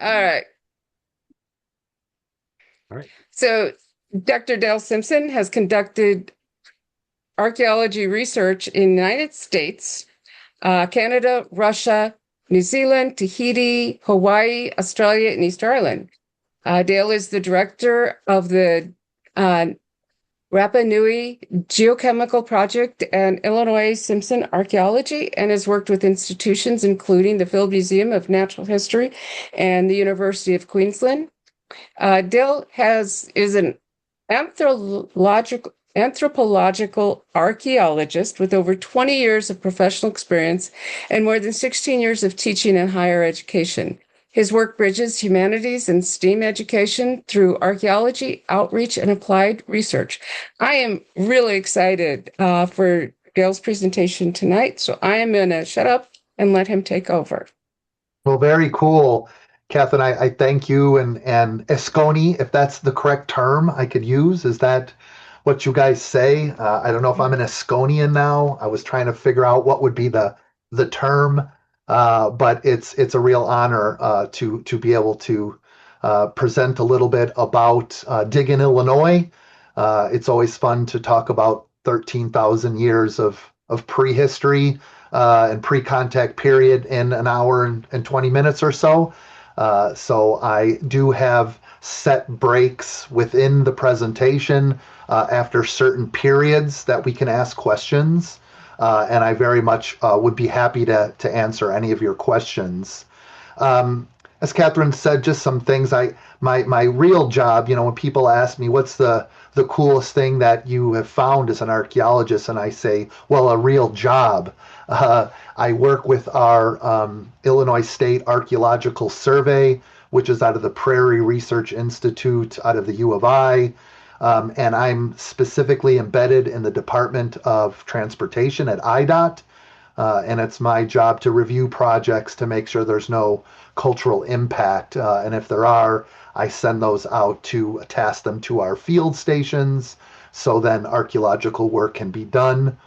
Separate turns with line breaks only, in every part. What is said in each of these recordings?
All right.
All right.
So Dr. Dale Simpson has conducted archaeology research in the United States, Canada, Russia, New Zealand, Tahiti, Hawaii, Australia, and Easter Island. Dale is the director of the uh, Rapa Nui Geochemical Project and Illinois Simpson Archaeology, and has worked with institutions including the Field Museum of Natural History and the University of Queensland. Dill is an anthropological archaeologist with over 20 years of professional experience and more than 16 years of teaching in higher education. His work bridges humanities and STEAM education through archaeology, outreach, and applied research. I am really excited for Dale's presentation tonight, so I am going to shut up and let him take over.
Well, very cool. Catherine, I thank you and ESCONI, if that's the correct term I could use. Is that what you guys say? I don't know if I'm an Esconian now. I was trying to figure out what would be the term, but it's a real honor to be able to present a little bit about Diggin Illinois. It's always fun to talk about 13,000 years of prehistory and pre-contact period in an hour and 20 minutes or so. So I do have set breaks within the presentation after certain periods that we can ask questions. And I very much would be happy to answer any of your questions. As Catherine said, just some things. My real job, when people ask me what's the coolest thing that you have found as an archaeologist, and I say, well, a real job. I work with our Illinois State Archaeological Survey, which is out of the Prairie Research Institute out of the U of I. And I'm specifically embedded in the Department of Transportation at IDOT. And it's my job to review projects to make sure there's no cultural impact. And if there are, I send those out to attach them to our field stations so then archaeological work can be done.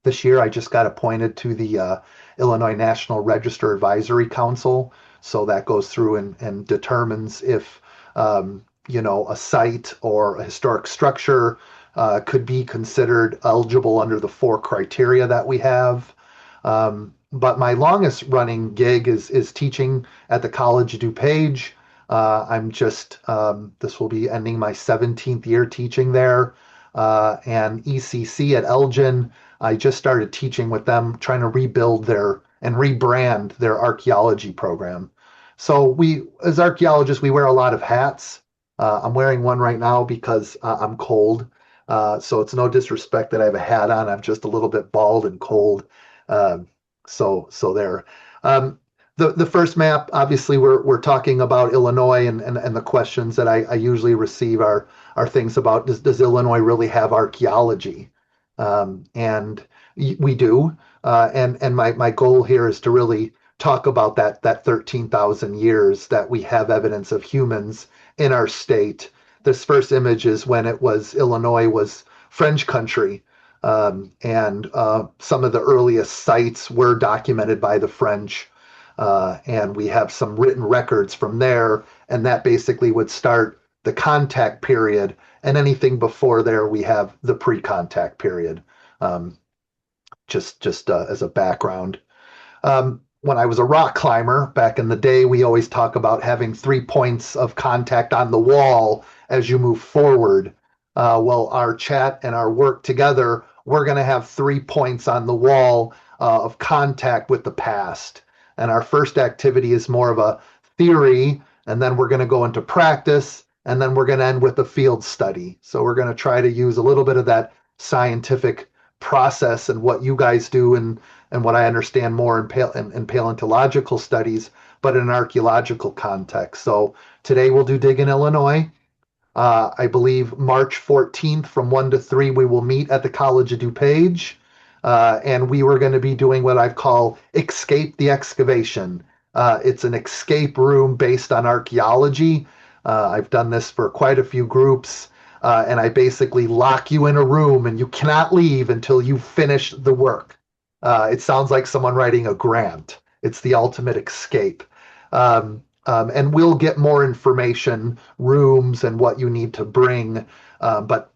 This year, I just got appointed to the Illinois National Register Advisory Council. So that goes through and determines if, a site or a historic structure could be considered eligible under the four criteria that we have. But my longest running gig is teaching at the College of DuPage. This will be ending my 17th year teaching there. And ECC at Elgin, I just started teaching with them, trying to rebuild and rebrand their archaeology program. So as archaeologists, we wear a lot of hats. I'm wearing one right now because I'm cold. So it's no disrespect that I have a hat on. I'm just a little bit bald and cold. Um, so there. Um, the first map, obviously, we're talking about Illinois, and the questions that I usually receive are things about does Illinois really have archaeology? And we do. And my goal here is to really talk about that 13,000 years that we have evidence of humans in our state. This first image is when Illinois was French country. And some of the earliest sites were documented by the French. And we have some written records from there. And that basically would start the contact period. And anything before there, we have the pre-contact period. Um, just as a background. When I was a rock climber back in the day, we always talk about having 3 points of contact on the wall as you move forward. Well, our chat and our work together, we're going to have 3 points on the wall of contact with the past. And our first activity is more of a theory, and then we're going to go into practice, and then we're going to end with a field study. So we're going to try to use a little bit of that scientific process and what you guys do and what I understand more in paleontological studies, but in an archaeological context. So today we'll do Diggin Illinois. I believe March 14th from 1 to 3, we will meet at the College of DuPage. And we were going to be doing what I call Escape the Excavation. It's an escape room based on archaeology. I've done this for quite a few groups. And I basically lock you in a room and you cannot leave until you finish the work. It sounds like someone writing a grant. It's the ultimate escape. And we'll get more information, rooms, and what you need to bring. But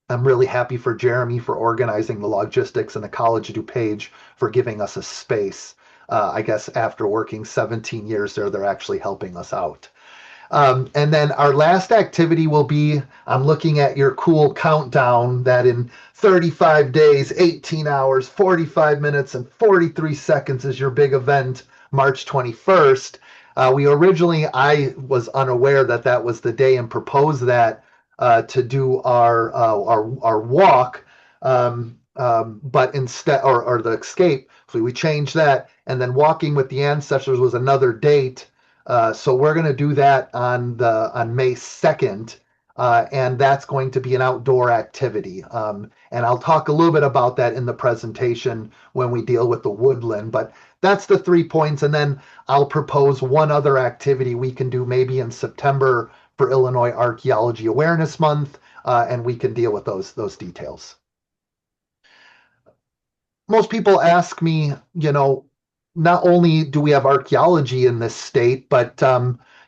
I'm really happy for Jeremy for organizing the logistics and the College of DuPage for giving us a space. I guess after working 17 years there, they're actually helping us out. And then our last activity will be, I'm looking at your cool countdown that in 35 days, 18 hours, 45 minutes, and 43 seconds is your big event, March 21st. I was unaware that that was the day and proposed that to do our walk, but instead, or the escape. So we changed that, and then walking with the ancestors was another date. So we're going to do that on May 2nd, and that's going to be an outdoor activity. And I'll talk a little bit about that in the presentation when we deal with the woodland. But that's the 3 points, and then I'll propose one other activity we can do maybe in September for Illinois Archaeology Awareness Month, and we can deal with those details. Most people ask me, not only do we have archaeology in this state, but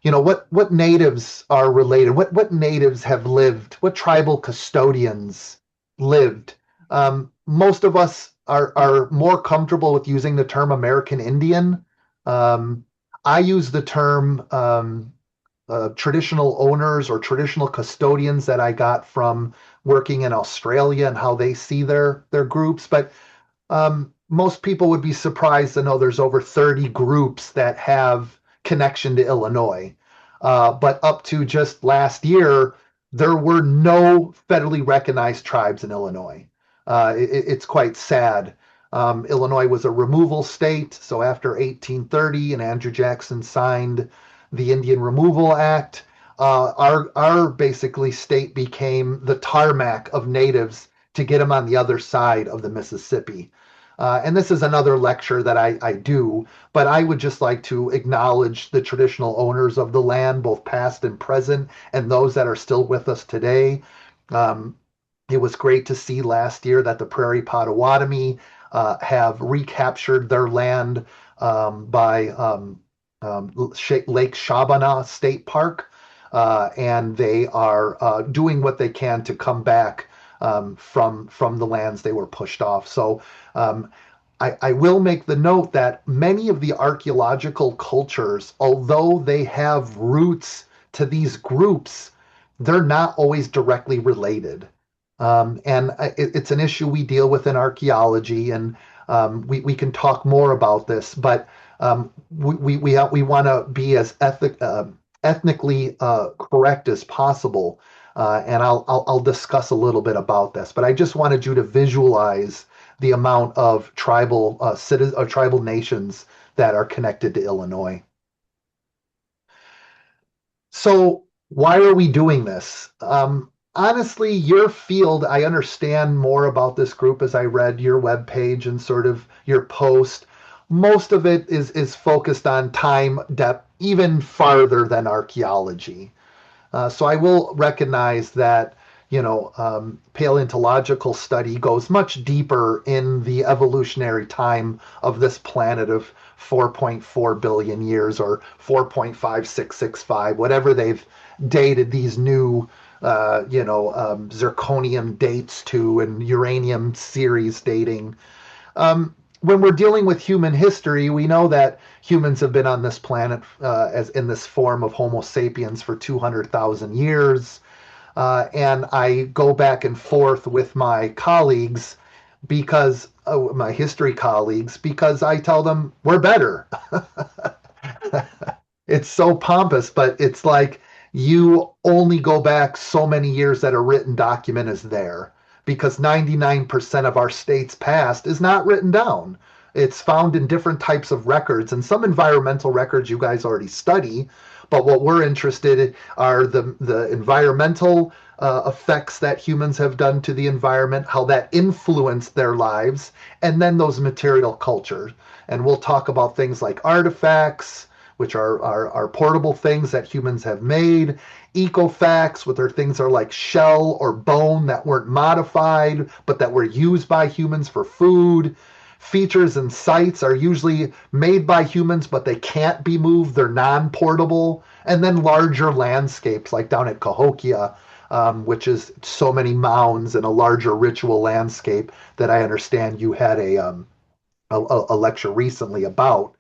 what natives are related, what natives have lived, what tribal custodians lived. Most of us are more comfortable with using the term American Indian. I use the term traditional owners or traditional custodians that I got from working in Australia and how they see their groups, but most people would be surprised to know there's over 30 groups that have connection to Illinois. But up to just last year, there were no federally recognized tribes in Illinois. It's quite sad. Illinois was a removal state, so after 1830 and Andrew Jackson signed the Indian Removal Act, our basically state became the tarmac of natives to get them on the other side of the Mississippi. And this is another lecture that I do, but I would just like to acknowledge the traditional owners of the land, both past and present, and those that are still with us today. It was great to see last year that the Prairie Potawatomi have recaptured their land by Lake Shabana State Park, and they are doing what they can to come back from the lands they were pushed off. So I will make the note that many of the archaeological cultures, although they have roots to these groups, they're not always directly related. And it's an issue we deal with in archaeology, and we can talk more about this, but we want to be as ethnically correct as possible. And I'll discuss a little bit about this, but I just wanted you to visualize the amount of tribal tribal nations that are connected to Illinois. So why are we doing this? Honestly, your field, I understand more about this group as I read your webpage and sort of your post. Most of it is focused on time depth, even farther than archaeology. So I will recognize that, paleontological study goes much deeper in the evolutionary time of this planet of 4.4 billion years or 4.5665, whatever they've dated these new, zirconium dates to and uranium series dating. When we're dealing with human history, we know that humans have been on this planet as in this form of Homo sapiens for 200,000 years. And I go back and forth with my colleagues my history colleagues, because I tell them we're better. It's so pompous, but it's like you only go back so many years that a written document is there, because 99% of our state's past is not written down. It's found in different types of records, and some environmental records you guys already study, but what we're interested in are the environmental effects that humans have done to the environment, how that influenced their lives, and then those material cultures. And we'll talk about things like artifacts, which are portable things that humans have made, ecofacts, which are things that are like shell or bone that weren't modified, but that were used by humans for food, features and sites are usually made by humans, but they can't be moved. They're non-portable. And then larger landscapes, like down at Cahokia, which is so many mounds and a larger ritual landscape that I understand you had a lecture recently about.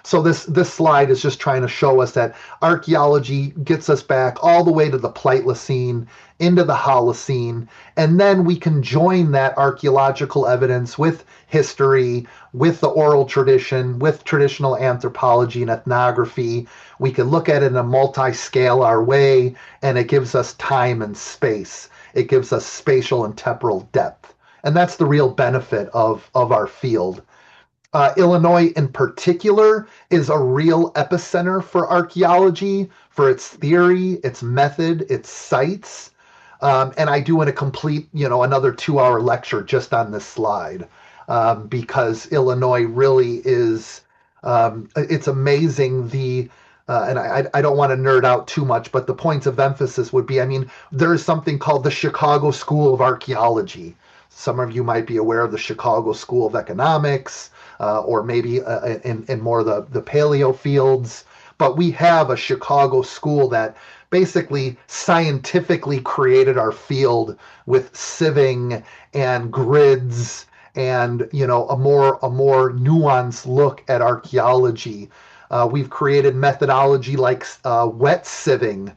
So this slide is just trying to show us that archaeology gets us back all the way to the Pleistocene, into the Holocene, and then we can join that archaeological evidence with history, with the oral tradition, with traditional anthropology and ethnography. We can look at it in a multi-scalar way, and it gives us time and space. It gives us spatial and temporal depth. And that's the real benefit of our field. Illinois, in particular, is a real epicenter for archaeology, for its theory, its method, its sites. And I do want to complete, another 2-hour lecture just on this slide, because Illinois really is, it's amazing and I don't want to nerd out too much, but the points of emphasis would be, there is something called the Chicago School of Archaeology. Some of you might be aware of the Chicago School of Economics, or maybe in more of the paleo fields. But we have a Chicago school that basically scientifically created our field with sieving and grids and a more nuanced look at archaeology. We've created methodology like wet sieving.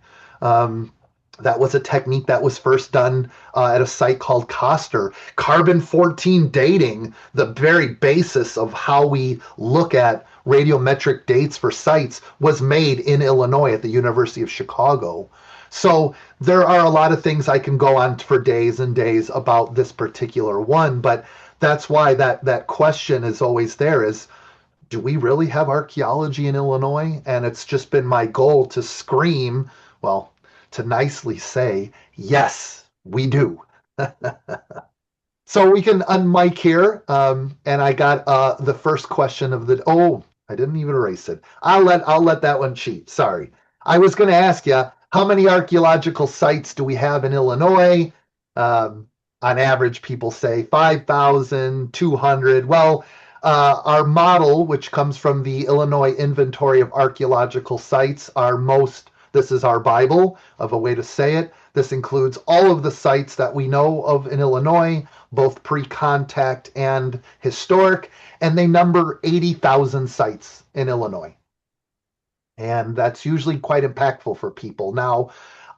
That was a technique that was first done at a site called Coster. Carbon-14 dating, the very basis of how we look at radiometric dates for sites, was made in Illinois at the University of Chicago. So there are a lot of things I can go on for days and days about this particular one, but that's why that question is always there, is, do we really have archaeology in Illinois? And it's just been my goal to scream, well, to nicely say, yes, we do. So we can unmic here. And I got the first question of I didn't even erase it. I'll let that one cheat. Sorry. I was going to ask you, how many archaeological sites do we have in Illinois? On average, people say 5,200. Well, our model, which comes from the Illinois Inventory of Archaeological Sites, this is our Bible, of a way to say it. This includes all of the sites that we know of in Illinois, both pre-contact and historic, and they number 80,000 sites in Illinois. And that's usually quite impactful for people. Now,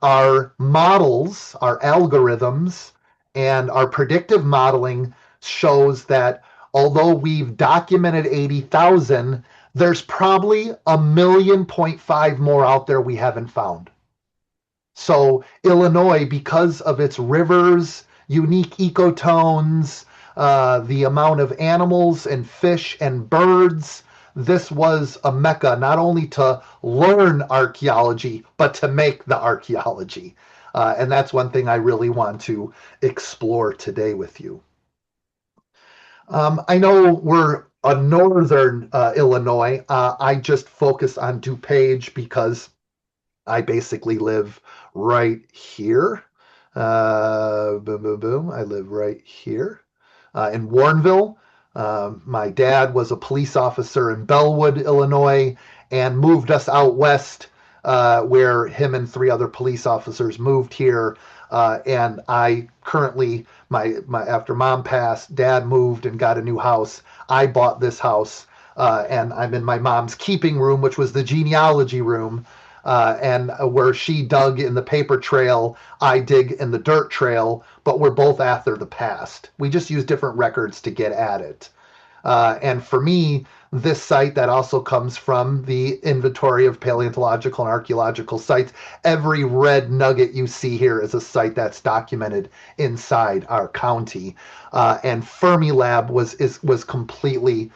our models, our algorithms, and our predictive modeling shows that although we've documented 80,000, there's probably 1.5 million more out there we haven't found. So Illinois, because of its rivers, unique ecotones, the amount of animals and fish and birds, this was a mecca not only to learn archaeology, but to make the archaeology. And that's one thing I really want to explore today with you. I know we're a northern Illinois. I just focus on DuPage because I basically live right here. Boom, boom, boom. I live right here in Warrenville. My dad was a police officer in Bellwood, Illinois, and moved us out west, where him and 3 other police officers moved here. And I currently, after mom passed, dad moved and got a new house. I bought this house, and I'm in my mom's keeping room, which was the genealogy room, and where she dug in the paper trail, I dig in the dirt trail, but we're both after the past. We just use different records to get at it. And for me, this site that also comes from the Inventory of Paleontological and Archaeological Sites, every red nugget you see here is a site that's documented inside our county. And Fermilab was completely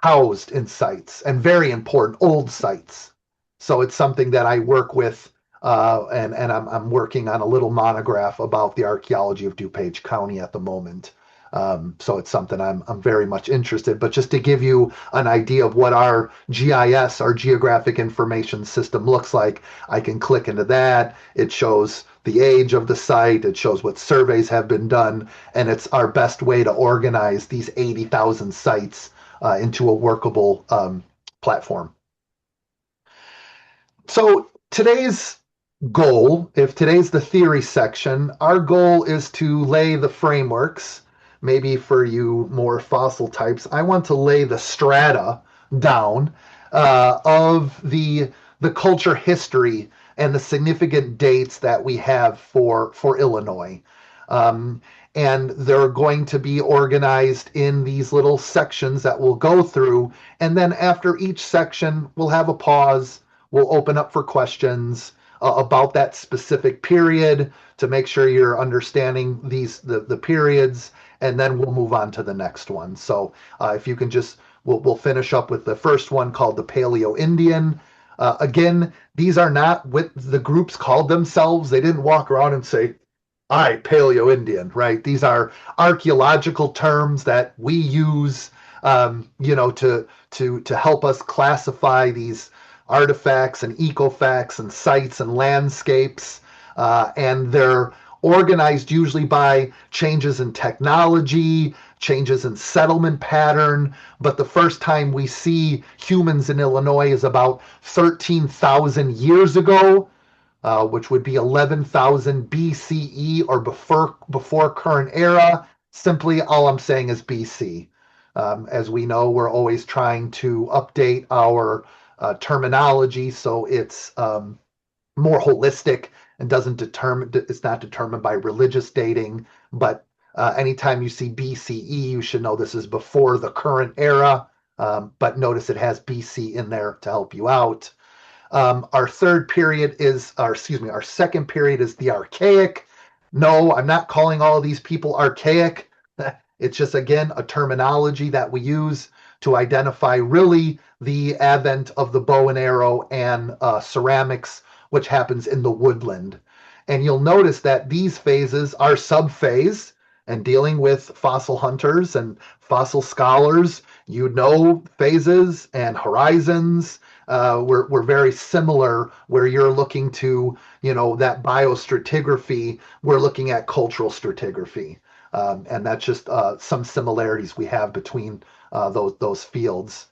housed in sites, and very important old sites. So it's something that I work with, and I'm working on a little monograph about the archaeology of DuPage County at the moment. So it's something I'm very much interested. But just to give you an idea of what our GIS, our Geographic Information System, looks like, I can click into that. It shows the age of the site. It shows what surveys have been done, and it's our best way to organize these 80,000 sites into a workable platform. So today's goal, if today's the theory section, our goal is to lay the frameworks. Maybe for you more fossil types, I want to lay the strata down of the culture history and the significant dates that we have for Illinois. Um, and they're going to be organized in these little sections that we'll go through. And then after each section, we'll have a pause. We'll open up for questions about that specific period to make sure you're understanding the periods, and then we'll move on to the next one. So if you can just, we'll finish up with the first one called the Paleo-Indian. Again, these are not what the groups called themselves. They didn't walk around and say, "I Paleo-Indian," right? These are archaeological terms that we use, to help us classify these artifacts and ecofacts and sites and landscapes, and they're organized usually by changes in technology, changes in settlement pattern. But the first time we see humans in Illinois is about 13,000 years ago, which would be 11,000 BCE or before current era. Simply, all I'm saying is BC. As we know, we're always trying to update our terminology so it's more holistic and it's not determined by religious dating. But anytime you see BCE, you should know this is before the current era. But notice it has BC in there to help you out. Our second period is the archaic. No, I'm not calling all of these people archaic. It's just, again, a terminology that we use to identify really the advent of the bow and arrow and ceramics, which happens in the woodland. And you'll notice that these phases are subphase, and dealing with fossil hunters and fossil scholars, you know phases and horizons. We're very similar where you're looking to, that biostratigraphy, we're looking at cultural stratigraphy. And that's just some similarities we have between those fields.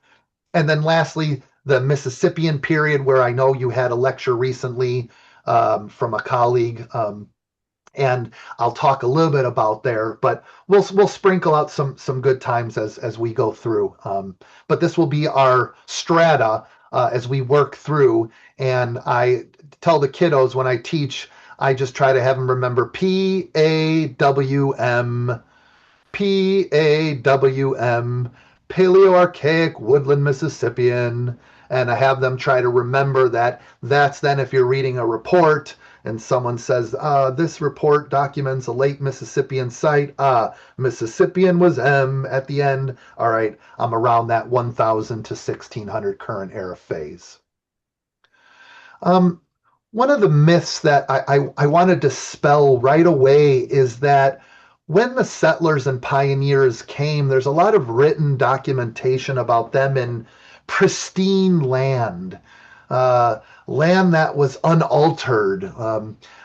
And then lastly, the Mississippian period, where I know you had a lecture recently from a colleague, and I'll talk a little bit about there, but we'll sprinkle out some good times as we go through. But this will be our strata as we work through. And I tell the kiddos when I teach, I just try to have them remember PAWM, PAWM, Paleoarchaic Woodland Mississippian. And I have them try to remember that. That's then if you're reading a report and someone says, this report documents a late Mississippian site. Mississippian was M at the end. All right, I'm around that 1000 to 1600 current era phase. One of the myths that I want to dispel right away is that when the settlers and pioneers came, there's a lot of written documentation about them in pristine land, land that was unaltered,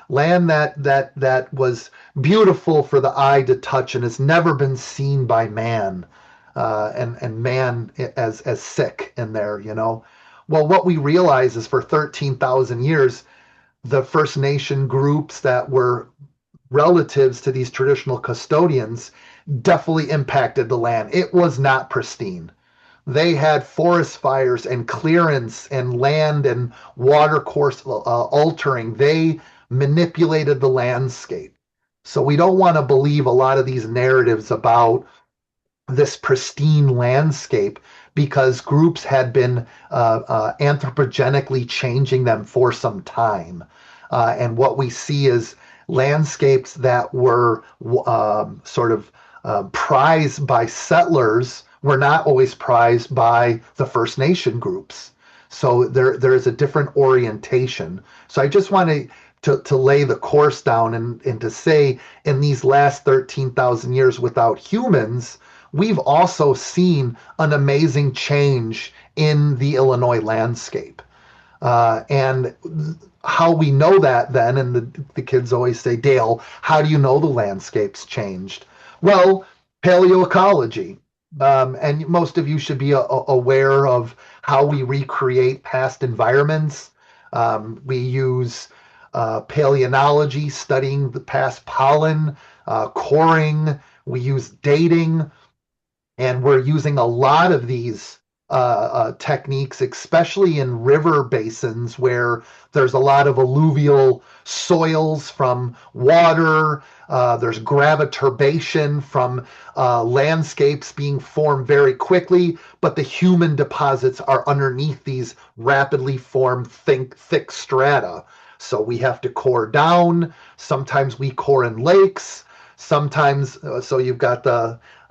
land that was beautiful for the eye to touch and has never been seen by man, and man as sick in there, Well, what we realize is for 13,000 years, the First Nation groups that were relatives to these traditional custodians definitely impacted the land. It was not pristine. They had forest fires and clearance and land and water course altering. They manipulated the landscape. So we don't want to believe a lot of these narratives about this pristine landscape because groups had been anthropogenically changing them for some time. And what we see is landscapes that were prized by settlers were not always prized by the First Nation groups. So there is a different orientation. So I just want to lay the course down and to say in these last 13,000 years without humans, we've also seen an amazing change in the Illinois landscape. And how we know that then, and the kids always say, Dale, how do you know the landscape's changed? Well, paleoecology. And most of you should be aware of how we recreate past environments. We use paleontology, studying the past pollen, coring. We use dating, and we're using a lot of these techniques, especially in river basins where there's a lot of alluvial soils from water. There's graviturbation from landscapes being formed very quickly, but the human deposits are underneath these rapidly formed thick strata. So we have to core down. Sometimes we core in lakes. Sometimes, so you've got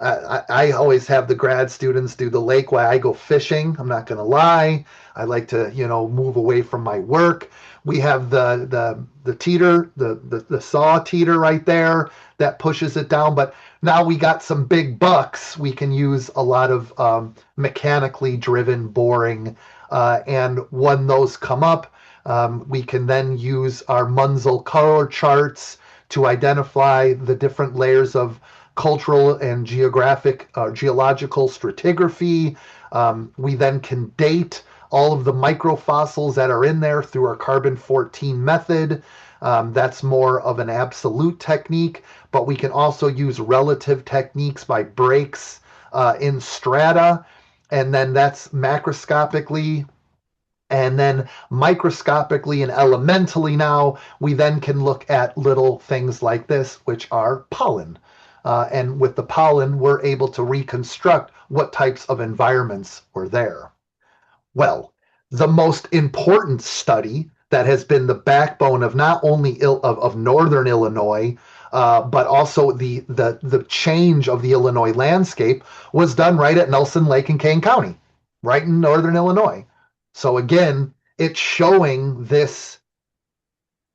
I always have the grad students do the lake while I go fishing. I'm not going to lie. I like to, move away from my work. We have the teeter, the saw teeter right there that pushes it down. But now we got some big bucks. We can use a lot of mechanically driven boring. And when those come up, we can then use our Munsell color charts to identify the different layers of cultural and geological stratigraphy. We then can date all of the microfossils that are in there through our carbon-14 method. That's more of an absolute technique, but we can also use relative techniques by breaks in strata, and then that's macroscopically. And then microscopically and elementally now, we then can look at little things like this, which are pollen. And with the pollen, we're able to reconstruct what types of environments were there. Well, the most important study that has been the backbone of not only of northern Illinois, but also the change of the Illinois landscape was done right at Nelson Lake in Kane County, right in northern Illinois. So again, it's showing this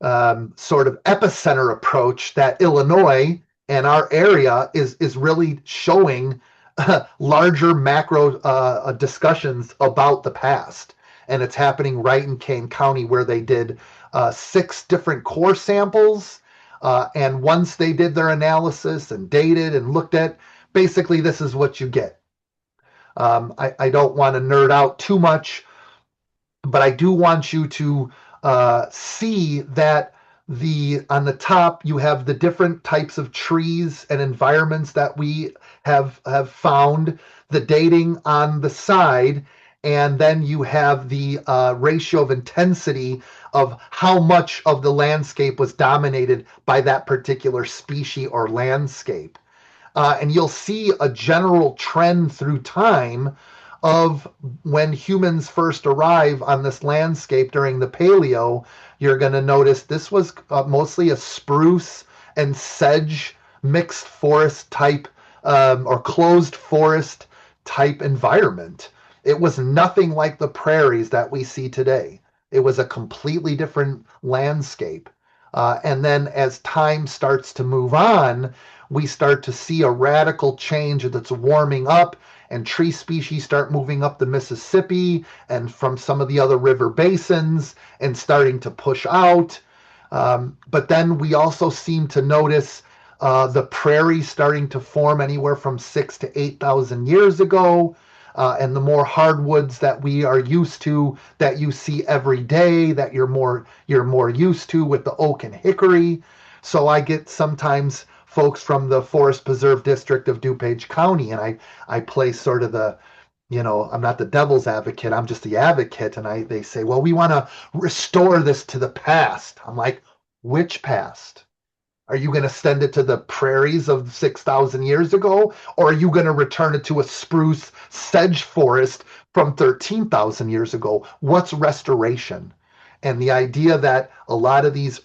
sort of epicenter approach that Illinois and our area is really showing larger macro discussions about the past. And it's happening right in Kane County, where they did 6 different core samples. And once they did their analysis and dated and looked at, basically this is what you get. I don't want to nerd out too much, but I do want you to see that on the top you have the different types of trees and environments that we have found, the dating on the side, and then you have the ratio of intensity of how much of the landscape was dominated by that particular species or landscape. And you'll see a general trend through time of when humans first arrive on this landscape during the Paleo. You're going to notice this was mostly a spruce and sedge mixed forest type or closed forest type environment. It was nothing like the prairies that we see today. It was a completely different landscape. And then as time starts to move on, we start to see a radical change that's warming up, and tree species start moving up the Mississippi and from some of the other river basins and starting to push out. But then we also seem to notice the prairie starting to form anywhere from 6,000 to 8,000 years ago. And the more hardwoods that we are used to, that you see every day, that you're more used to with the oak and hickory. So I get sometimes folks from the Forest Preserve District of DuPage County, and I play sort of the, I'm not the devil's advocate, I'm just the advocate, and they say, well, we want to restore this to the past. I'm like, which past? Are you going to send it to the prairies of 6,000 years ago? Or are you going to return it to a spruce sedge forest from 13,000 years ago? What's restoration? And the idea that a lot of these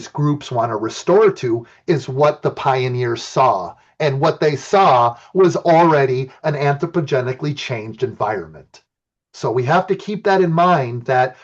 groups want to restore to is what the pioneers saw. And what they saw was already an anthropogenically changed environment. So we have to keep that in mind that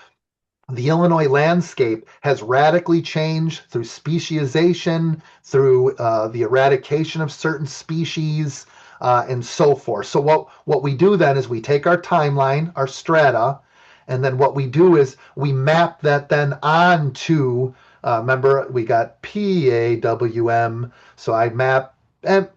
the Illinois landscape has radically changed through speciation, through the eradication of certain species, and so forth. So what we do then is we take our timeline, our strata, and then what we do is we map that then onto, remember, we got PAWM, so I map,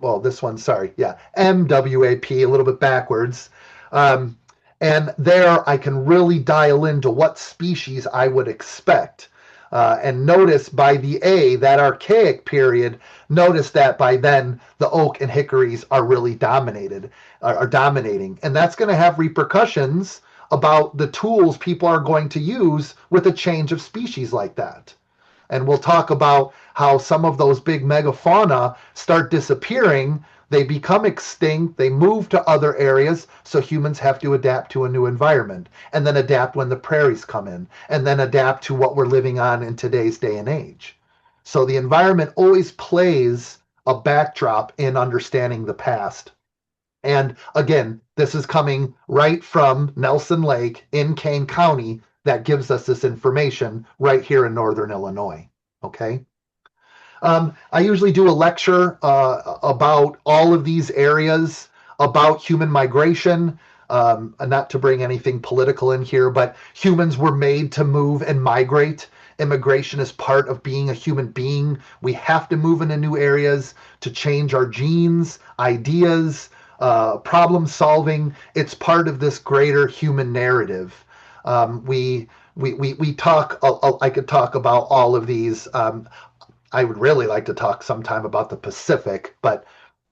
well, this one, sorry, yeah, MWAP, a little bit backwards. Um, and there I can really dial into what species I would expect. And notice by the A, that archaic period, notice that by then the oak and hickories are really are dominating. And that's going to have repercussions about the tools people are going to use with a change of species like that. And we'll talk about how some of those big megafauna start disappearing. They become extinct, they move to other areas, so humans have to adapt to a new environment, and then adapt when the prairies come in, and then adapt to what we're living on in today's day and age. So the environment always plays a backdrop in understanding the past. And again, this is coming right from Nelson Lake in Kane County that gives us this information right here in Northern Illinois. Okay. I usually do a lecture about all of these areas, about human migration. Not to bring anything political in here, but humans were made to move and migrate. Immigration is part of being a human being. We have to move into new areas to change our genes, ideas, problem solving. It's part of this greater human narrative. We talk. I could talk about all of these. I would really like to talk sometime about the Pacific, but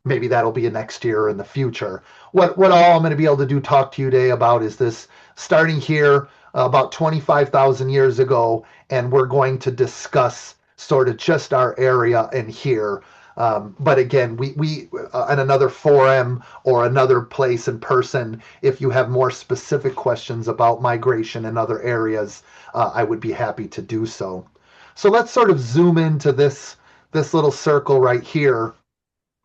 maybe that'll be a next year or in the future. What all I'm going to be able to do talk to you today about is this starting here about 25,000 years ago, and we're going to discuss sort of just our area in here. But again, we in another forum or another place in person, if you have more specific questions about migration in other areas, I would be happy to do so. So let's sort of zoom into this little circle right here.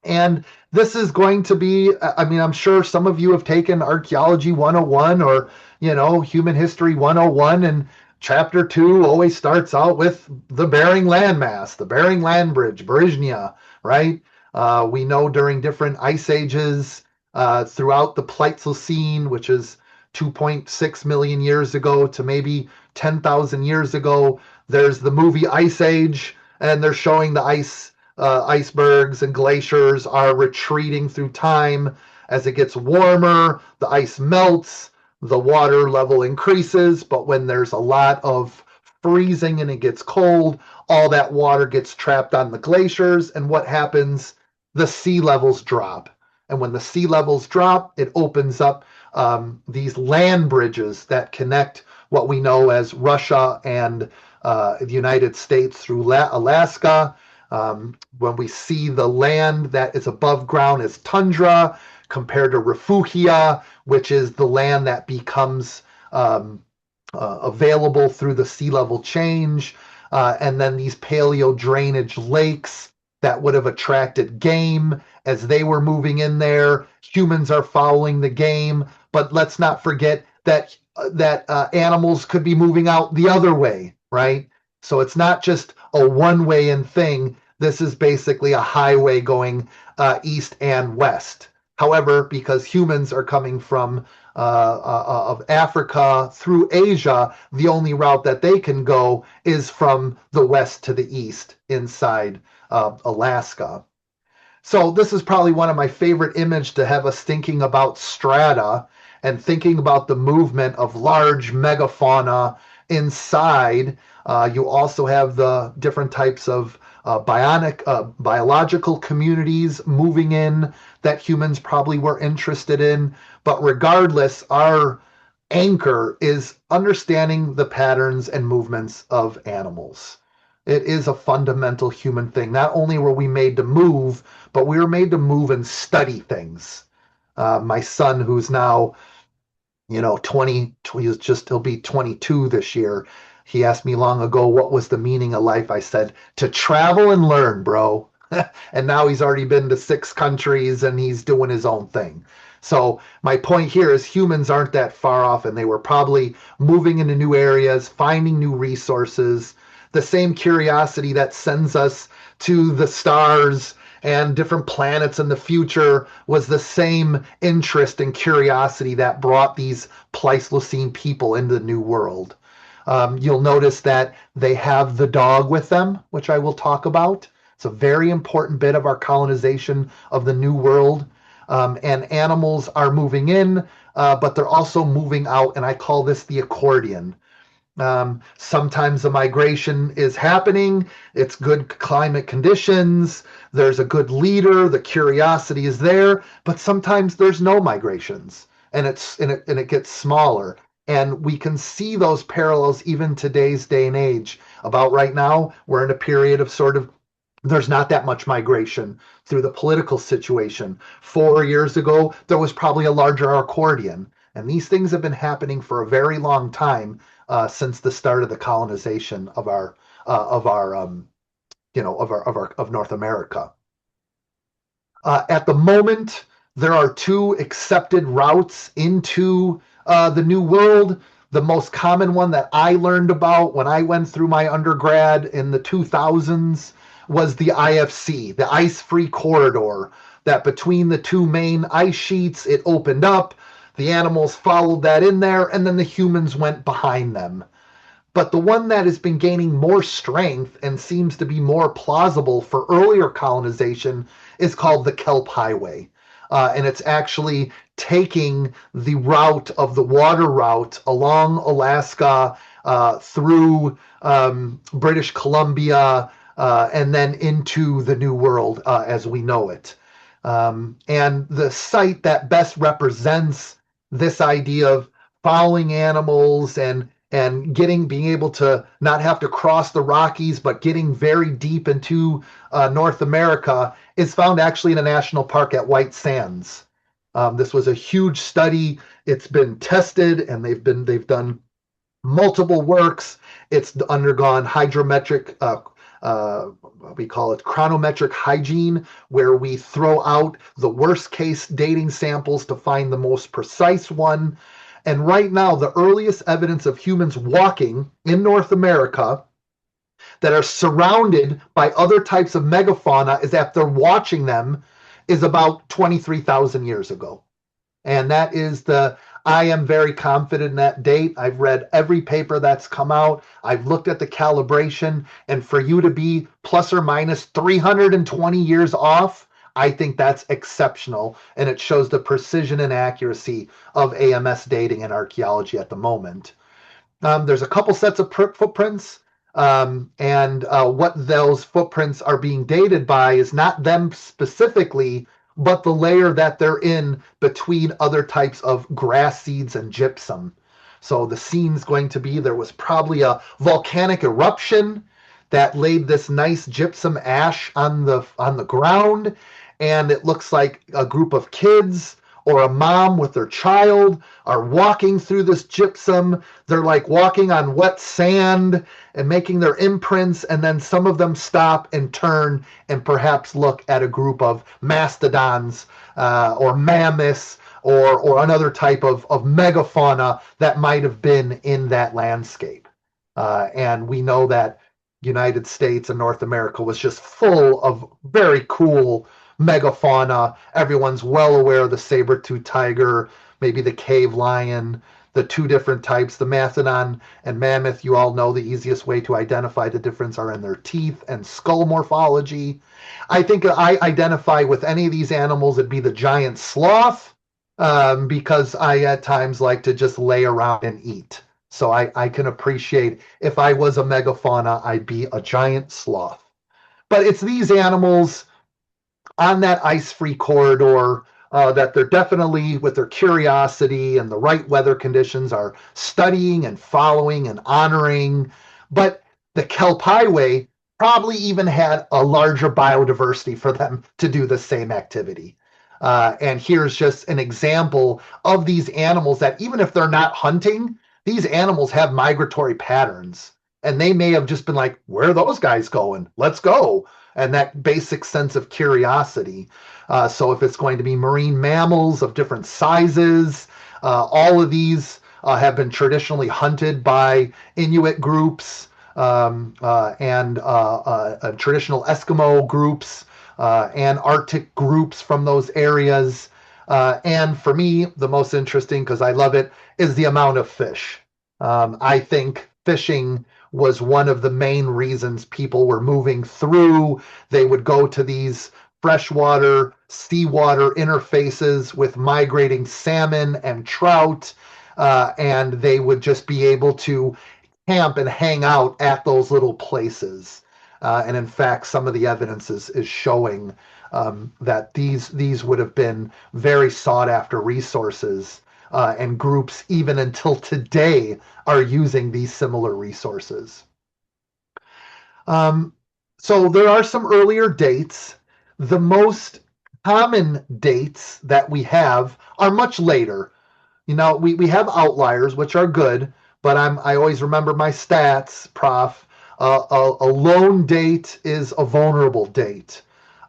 And this is going to be, I mean, I'm sure some of you have taken Archaeology 101 or, Human History 101, and Chapter 2 always starts out with the Bering landmass, the Bering Land Bridge, Berezhnia, right? We know during different ice ages throughout the Pleistocene, which is 2.6 million years ago to maybe 10,000 years ago, there's the movie Ice Age, and they're showing the icebergs and glaciers are retreating through time. As it gets warmer, the ice melts, the water level increases, but when there's a lot of freezing and it gets cold, all that water gets trapped on the glaciers, and what happens? The sea levels drop. And when the sea levels drop, it opens up these land bridges that connect what we know as Russia and the United States through Alaska. When we see the land that is above ground as tundra compared to refugia, which is the land that becomes available through the sea level change, and then these paleo drainage lakes that would have attracted game as they were moving in there. Humans are following the game, but let's not forget that animals could be moving out the other way, right? So it's not just a one-way in thing. This is basically a highway going east and west. However, because humans are coming from of Africa through Asia, the only route that they can go is from the west to the east inside Alaska. So this is probably one of my favorite images to have us thinking about strata and thinking about the movement of large megafauna inside. You also have the different types of biological communities moving in that humans probably were interested in. But regardless, our anchor is understanding the patterns and movements of animals. It is a fundamental human thing. Not only were we made to move, but we were made to move and study things. My son, who's now 20, he'll be 22 this year. He asked me long ago, what was the meaning of life? I said, to travel and learn, bro. And now he's already been to 6 countries and he's doing his own thing. So my point here is humans aren't that far off, and they were probably moving into new areas, finding new resources. The same curiosity that sends us to the stars and different planets in the future was the same interest and curiosity that brought these Pleistocene people into the New World. You'll notice that they have the dog with them, which I will talk about. It's a very important bit of our colonization of the New World. And animals are moving in, but they're also moving out, and I call this the accordion. Sometimes the migration is happening. It's good climate conditions. There's a good leader. The curiosity is there, but sometimes there's no migrations, and it gets smaller. And we can see those parallels even today's day and age. About right now, we're in a period of sort of there's not that much migration through the political situation. 4 years ago, there was probably a larger accordion. And these things have been happening for a very long time since the start of the colonization of of North America. At the moment, there are two accepted routes into the New World. The most common one that I learned about when I went through my undergrad in the 2000s was the IFC, the ice-free corridor, that between the two main ice sheets, it opened up, the animals followed that in there, and then the humans went behind them. But the one that has been gaining more strength and seems to be more plausible for earlier colonization is called the Kelp Highway. And it's actually taking the route of the water route along Alaska through British Columbia and then into the New World as we know it. And the site that best represents this idea of following animals and being able to not have to cross the Rockies, but getting very deep into North America is found actually in a national park at White Sands. This was a huge study. It's been tested, and they've done multiple works. It's undergone hydrometric, we call it chronometric hygiene, where we throw out the worst case dating samples to find the most precise one. And right now, the earliest evidence of humans walking in North America that are surrounded by other types of megafauna is after watching them is about 23,000 years ago. And that is I am very confident in that date. I've read every paper that's come out. I've looked at the calibration. And for you to be plus or minus 320 years off, I think that's exceptional, and it shows the precision and accuracy of AMS dating in archaeology at the moment. There's a couple sets of footprints, and what those footprints are being dated by is not them specifically, but the layer that they're in between other types of grass seeds and gypsum. So the scene's going to be there was probably a volcanic eruption that laid this nice gypsum ash on the ground, and it looks like a group of kids or a mom with their child are walking through this gypsum. They're like walking on wet sand and making their imprints, and then some of them stop and turn and perhaps look at a group of mastodons or mammoths or another type of megafauna that might have been in that landscape. And we know that United States and North America was just full of very cool megafauna. Everyone's well aware of the saber-toothed tiger, maybe the cave lion, the two different types, the mastodon and mammoth. You all know the easiest way to identify the difference are in their teeth and skull morphology. I think I identify with any of these animals, it'd be the giant sloth, because I at times like to just lay around and eat. So I can appreciate if I was a megafauna, I'd be a giant sloth. But it's these animals on that ice-free corridor that they're definitely, with their curiosity and the right weather conditions, are studying and following and honoring. But the Kelp Highway probably even had a larger biodiversity for them to do the same activity. And here's just an example of these animals that even if they're not hunting, these animals have migratory patterns. And they may have just been like, where are those guys going? Let's go. And that basic sense of curiosity. So if it's going to be marine mammals of different sizes, all of these have been traditionally hunted by Inuit groups and traditional Eskimo groups and Arctic groups from those areas. And for me, the most interesting, because I love it, is the amount of fish. I think fishing was one of the main reasons people were moving through. They would go to these freshwater, seawater interfaces with migrating salmon and trout, and they would just be able to camp and hang out at those little places. And in fact, some of the evidence is showing that these would have been very sought after resources, and groups even until today are using these similar resources. So there are some earlier dates. The most common dates that we have are much later. We have outliers, which are good, but I always remember my stats, Prof. A lone date is a vulnerable date.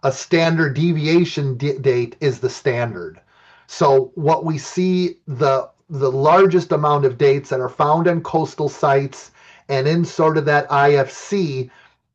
A standard deviation date is the standard. So what we see, the largest amount of dates that are found in coastal sites and in sort of that IFC,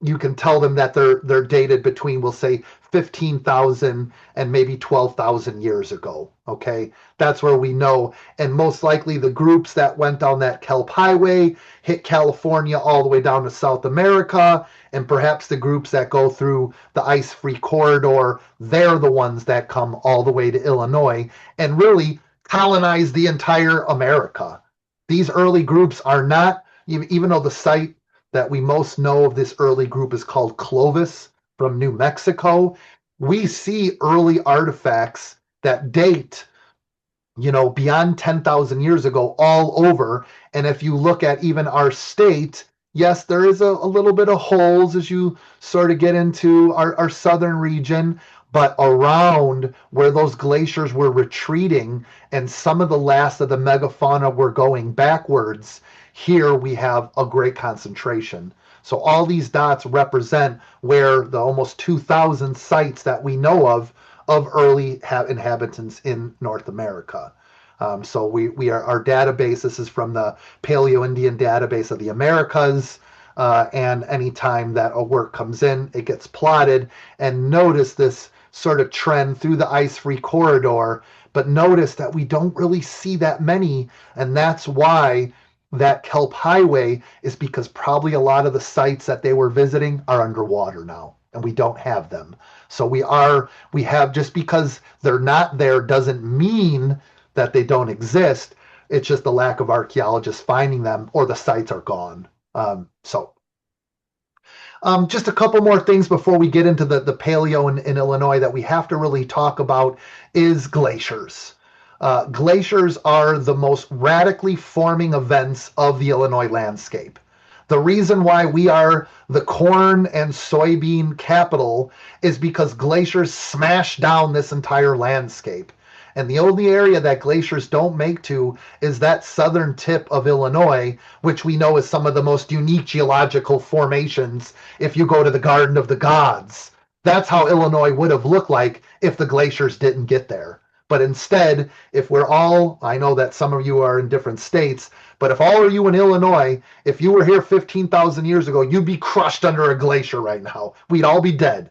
you can tell them that they're dated between, we'll say, 15,000 and maybe 12,000 years ago. Okay, that's where we know. And most likely the groups that went down that kelp highway hit California all the way down to South America, and perhaps the groups that go through the ice-free corridor, they're the ones that come all the way to Illinois and really colonize the entire America. These early groups are not, even though the site that we most know of this early group is called Clovis from New Mexico, we see early artifacts that date, beyond 10,000 years ago all over. And if you look at even our state, yes, there is a little bit of holes as you sort of get into our southern region, but around where those glaciers were retreating and some of the last of the megafauna were going backwards, here we have a great concentration. So all these dots represent where the almost 2,000 sites that we know of early inhabitants in North America. So our database, this is from the Paleo-Indian database of the Americas, and anytime that a work comes in, it gets plotted. And notice this sort of trend through the ice-free corridor, but notice that we don't really see that many, and that's why that kelp highway is, because probably a lot of the sites that they were visiting are underwater now, and we don't have them. So we have, just because they're not there doesn't mean that they don't exist. It's just the lack of archaeologists finding them, or the sites are gone. Just a couple more things before we get into the paleo in Illinois that we have to really talk about is glaciers. Glaciers are the most radically forming events of the Illinois landscape. The reason why we are the corn and soybean capital is because glaciers smash down this entire landscape. And the only area that glaciers don't make to is that southern tip of Illinois, which we know is some of the most unique geological formations if you go to the Garden of the Gods. That's how Illinois would have looked like if the glaciers didn't get there. But instead, if we're all, I know that some of you are in different states, but if all of you in Illinois, if you were here 15,000 years ago, you'd be crushed under a glacier right now. We'd all be dead.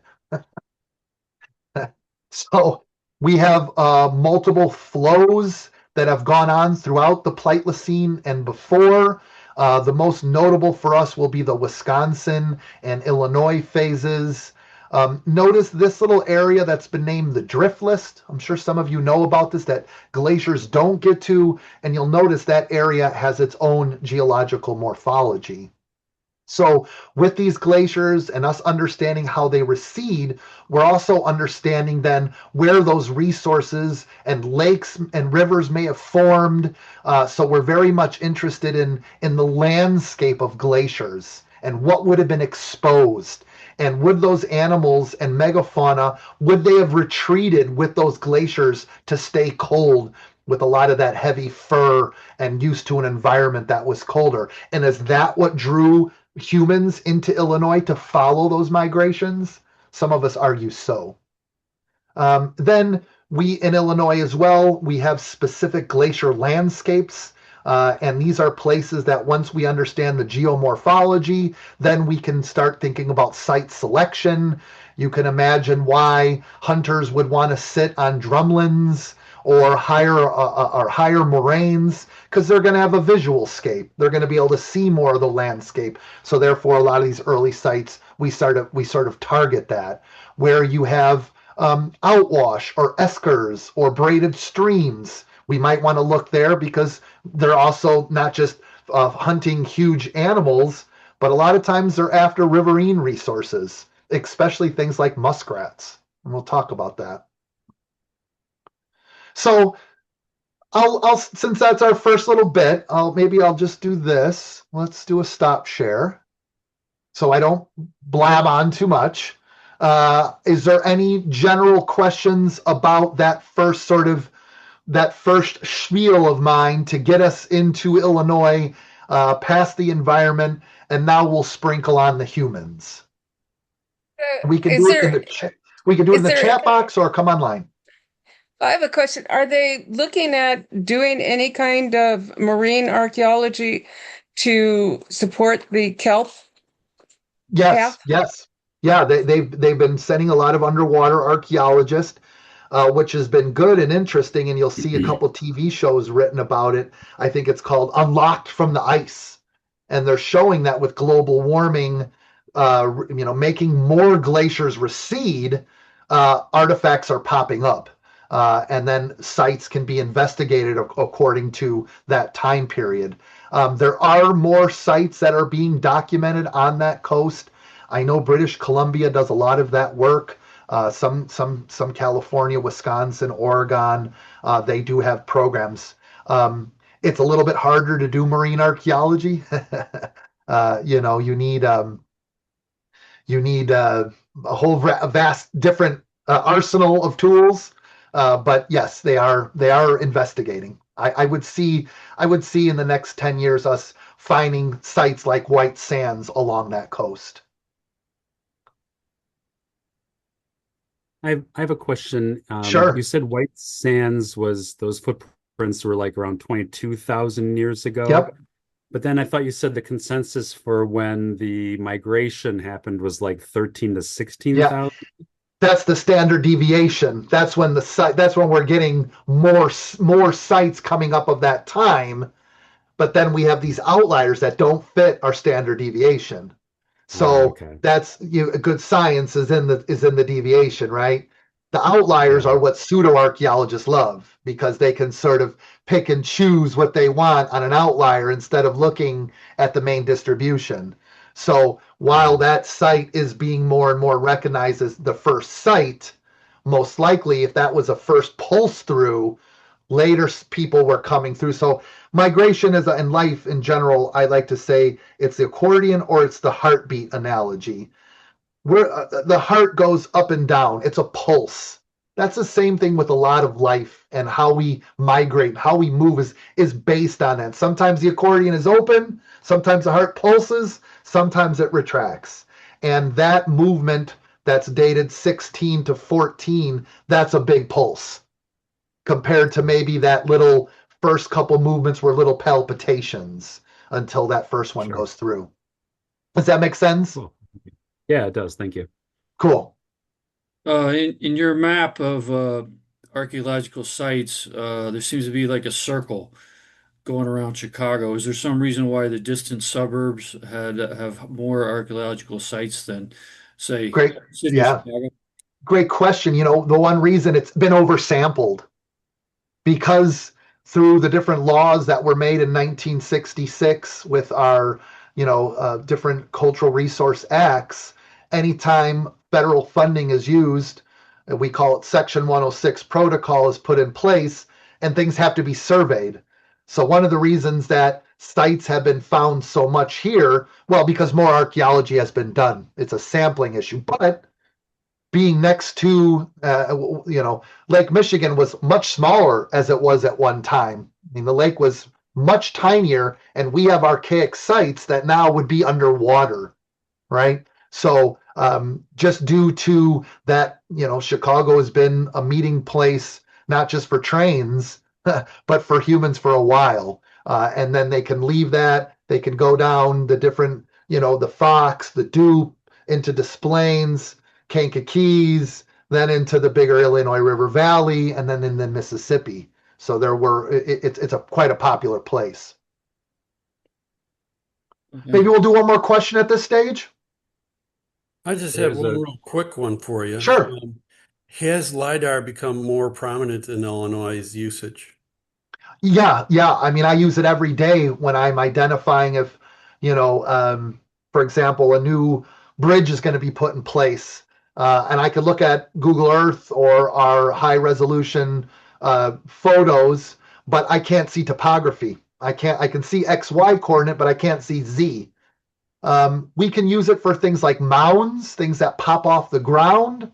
So we have multiple flows that have gone on throughout the Pleistocene and before. The most notable for us will be the Wisconsin and Illinois phases. Notice this little area that's been named the drift list. I'm sure some of you know about this, that glaciers don't get to, and you'll notice that area has its own geological morphology. So with these glaciers and us understanding how they recede, we're also understanding then where those resources and lakes and rivers may have formed. So we're very much interested in the landscape of glaciers and what would have been exposed. And would those animals and megafauna, would they have retreated with those glaciers to stay cold with a lot of that heavy fur and used to an environment that was colder? And is that what drew humans into Illinois to follow those migrations? Some of us argue so. Then we in Illinois as well, we have specific glacier landscapes. And these are places that once we understand the geomorphology, then we can start thinking about site selection. You can imagine why hunters would want to sit on drumlins or higher moraines because they're going to have a visual scape. They're going to be able to see more of the landscape. So therefore, a lot of these early sites we sort of target that where you have outwash or eskers or braided streams. We might want to look there because they're also not just hunting huge animals, but a lot of times they're after riverine resources, especially things like muskrats. And we'll talk about that. So I'll since that's our first little bit, I'll just do this. Let's do a stop share so I don't blab on too much. Is there any general questions about that first spiel of mine to get us into Illinois, past the environment, and now we'll sprinkle on the humans? We can
Is
do it in
there,
the chat. We can do it in
is
the
there,
chat box or come online.
I have a question. Are they looking at doing any kind of marine archaeology to support the kelp
Yes,
path?
yes. Yeah, they've been sending a lot of underwater archaeologists, which has been good and interesting. And you'll see a couple TV shows written about it. I think it's called Unlocked from the Ice, and they're showing that with global warming, making more glaciers recede, artifacts are popping up, and then sites can be investigated according to that time period. There are more sites that are being documented on that coast. I know British Columbia does a lot of that work. Some California, Wisconsin, Oregon, they do have programs. It's a little bit harder to do marine archaeology. You need a whole vast different arsenal of tools. But yes, they are investigating. I would see in the next 10 years us finding sites like White Sands along that coast.
I have a question. You
Sure.
said White Sands was those footprints were like around 22,000 years ago.
Yep.
But then I thought you said the consensus for when the migration happened was like 13 to
Yeah.
16,000.
That's the standard deviation. That's when we're getting more sites coming up of that time. But then we have these outliers that don't fit our standard deviation. So
Okay.
that's good science is in the deviation, right? The outliers
Yeah.
are what pseudo archaeologists love because they can sort of pick and choose what they want on an outlier instead of looking at the main distribution. So while that site is being more and more recognized as the first site, most likely if that was a first pulse through, later people were coming through. So migration is in life in general, I like to say it's the accordion or it's the heartbeat analogy. Where the heart goes up and down, it's a pulse. That's the same thing with a lot of life, and how we migrate, how we move is based on that. Sometimes the accordion is open, sometimes the heart pulses, sometimes it retracts. And that movement that's dated 16 to 14, that's a big pulse compared to maybe that little first couple movements were little palpitations until that first one
Sure.
goes through. Does that make sense?
Cool. Yeah, it does. Thank you.
Cool.
In your map of archaeological sites, there seems to be like a circle going around Chicago. Is there some reason why the distant suburbs have more archaeological sites than, say,
Great.
city of
Yeah.
Chicago?
Great question. The one reason it's been oversampled because through the different laws that were made in 1966 with our, different cultural resource acts, anytime federal funding is used, we call it Section 106 protocol is put in place, and things have to be surveyed. So one of the reasons that sites have been found so much here, well, because more archaeology has been done. It's a sampling issue, but being next to, Lake Michigan was much smaller as it was at one time. I mean, the lake was much tinier, and we have archaic sites that now would be underwater, right? So just due to that, Chicago has been a meeting place, not just for trains, but for humans for a while. And then they can leave that, they can go down the different, the Fox, the Dupe, into Des Plaines, Kankakee, then into the bigger Illinois River Valley, and then in the Mississippi. So it's quite a popular place.
Okay.
Maybe we'll do one more question at this stage.
I just have
There's
one
a-
real quick one for you.
Sure.
Has LiDAR become more prominent in Illinois' usage?
Yeah. I mean, I use it every day when I'm identifying if, for example, a new bridge is going to be put in place. And I could look at Google Earth or our high resolution photos, but I can't see topography. I can see XY coordinate, but I can't see Z. We can use it for things like mounds, things that pop off the ground,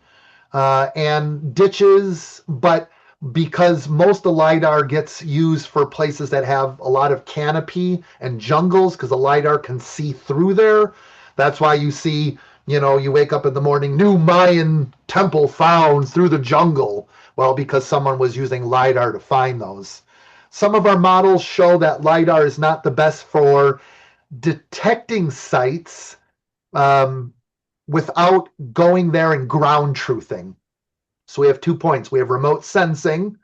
and ditches, but because most of LiDAR gets used for places that have a lot of canopy and jungles, because the LiDAR can see through there. That's why you see, you wake up in the morning, new Mayan temple found through the jungle. Well, because someone was using LiDAR to find those. Some of our models show that LiDAR is not the best for detecting sites without going there and ground truthing. So we have 2 points. We have remote sensing.